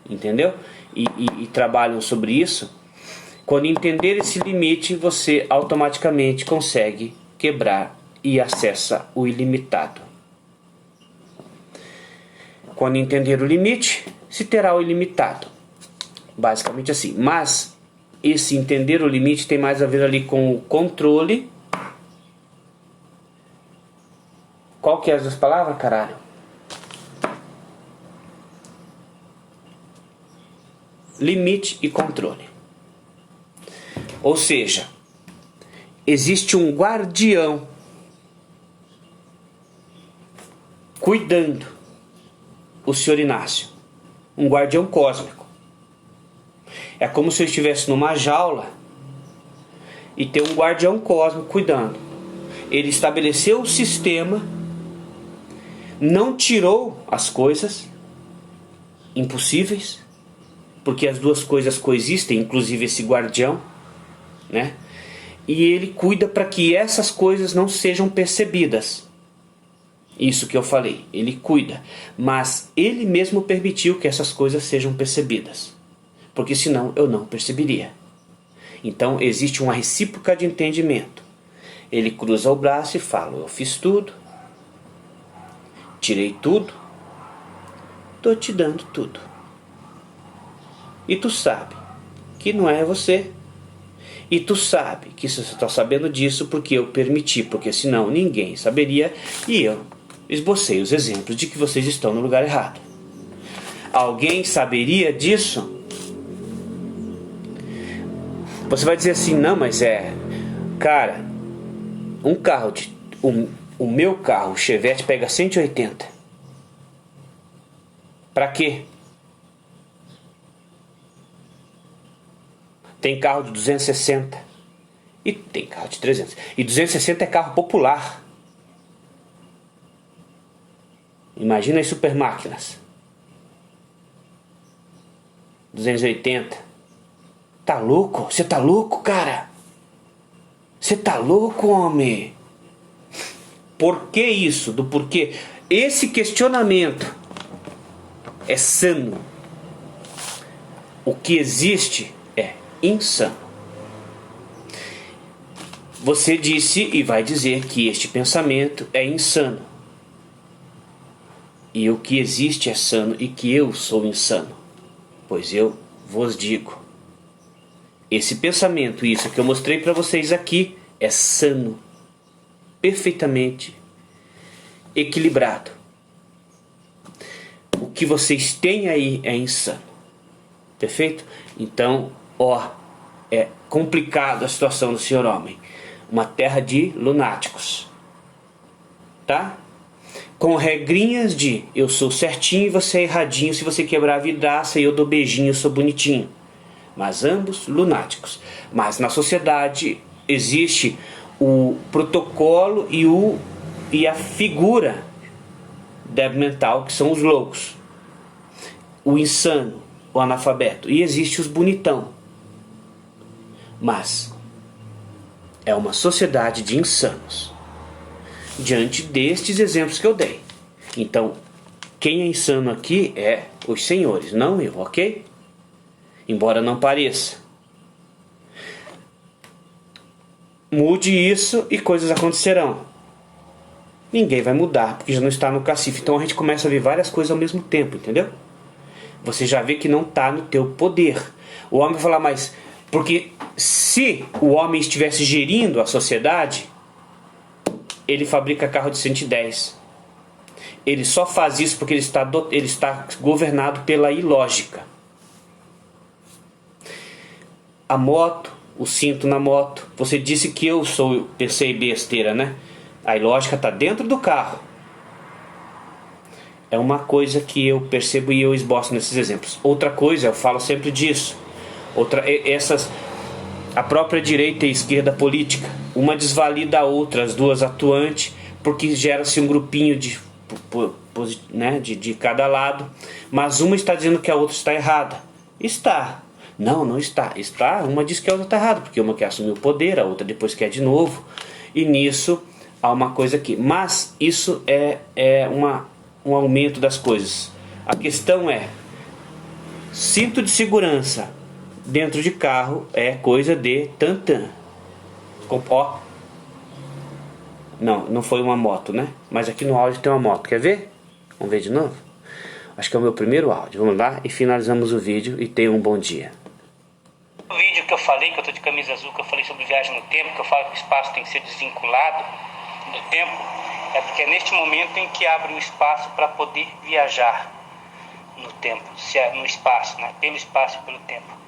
entendeu? E trabalham sobre isso. Quando entender esse limite, você automaticamente consegue quebrar e acessa o ilimitado. Quando entender o limite, se terá o ilimitado. Basicamente assim. Mas esse entender o limite tem mais a ver ali com o controle. Qual que é as duas palavras, caralho? Limite e controle. Ou seja, existe um guardião cuidando o Senhor Inácio. Um guardião cósmico. É como se eu estivesse numa jaula e tem um guardião cósmico cuidando. Ele estabeleceu o sistema, não tirou as coisas impossíveis, porque as duas coisas coexistem, inclusive esse guardião, né? E ele cuida para que essas coisas não sejam percebidas. Isso que eu falei, ele cuida, mas ele mesmo permitiu que essas coisas sejam percebidas, porque senão eu não perceberia. Então existe uma recíproca de entendimento. Ele cruza o braço e fala: eu fiz tudo, tirei tudo, estou te dando tudo. E tu sabe que não é você. E tu sabe que você está sabendo disso porque eu permiti, porque senão ninguém saberia, e eu esbocei os exemplos de que vocês estão no lugar errado. Alguém saberia disso? Você vai dizer assim: não, mas cara, um carro o meu carro, o Chevette, pega 180. Pra quê? Tem carro de 260 e tem carro de 300. E 260 é carro popular. Imagina as super máquinas. 280. Tá louco? Você tá louco, cara? Você tá louco, homem? Por que isso? Do porquê? Esse questionamento é sano. O que existe é insano. Você disse e vai dizer que este pensamento é insano. E o que existe é sano e que eu sou insano. Pois eu vos digo, esse pensamento, isso que eu mostrei para vocês aqui, é sano, perfeitamente equilibrado. O que vocês têm aí é insano. Perfeito? Então, é complicado a situação do senhor homem. Uma terra de lunáticos. Tá? Com regrinhas de eu sou certinho e você é erradinho. Se você quebrar a vidraça, eu dou beijinho, eu sou bonitinho. Mas ambos lunáticos. Mas na sociedade existe o protocolo e a figura débil mental, que são os loucos. O insano, o analfabeto. E existe os bonitão. Mas é uma sociedade de insanos diante destes exemplos que eu dei. Então, quem é insano aqui é os senhores, não eu, ok? Embora não pareça. Mude isso e coisas acontecerão. Ninguém vai mudar, porque já não está no cacife. Então a gente começa a ver várias coisas ao mesmo tempo, entendeu? Você já vê que não está no teu poder. O homem vai falar, mas... Porque se o homem estivesse gerindo a sociedade, ele fabrica carro de 110. Ele só faz isso porque ele está governado pela ilógica. A moto, o cinto na moto. Você disse que eu pensei besteira, né? A ilógica está dentro do carro. É uma coisa que eu percebo e eu esboço nesses exemplos. Outra coisa, eu falo sempre disso. A própria direita e esquerda política, uma desvalida a outra, as duas atuantes, porque gera-se um grupinho de cada lado, mas uma está dizendo que a outra está errada. Está. Não está. Está. Uma diz que a outra está errada, porque uma quer assumir o poder, a outra depois quer de novo, e nisso há uma coisa aqui. Mas isso é um aumento das coisas. A questão é, cinto de segurança dentro de carro é coisa de tantã. Não foi uma moto, né? Mas aqui no áudio tem uma moto. Quer ver? Vamos ver de novo? Acho que é o meu primeiro áudio. Vamos lá e finalizamos o vídeo. E tenham um bom dia. No vídeo que eu falei, que eu tô de camisa azul, que eu falei sobre viagem no tempo, que eu falo que o espaço tem que ser desvinculado do tempo, é porque é neste momento em que abre um espaço para poder viajar no tempo, no espaço, né? Pelo espaço e pelo tempo.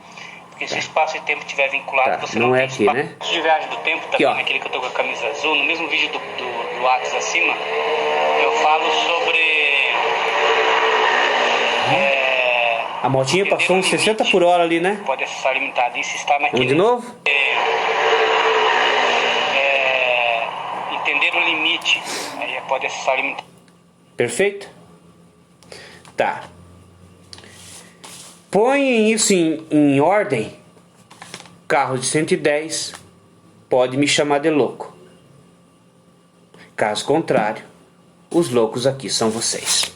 Porque se o espaço e tempo estiver vinculado, você não tem aqui, espaço. né? De viagem do tempo também, aqui, naquele que eu tô com a camisa azul, no mesmo vídeo do Atos acima, eu falo sobre a motinha passou uns 60 por hora ali, né? Pode acessar limitado. Isso está naquele... Vamos de novo? Entender o limite. Aí pode acessar limitado. Perfeito? Tá. Põe isso em ordem. Carro de 110 pode me chamar de louco. Caso contrário, os loucos aqui são vocês.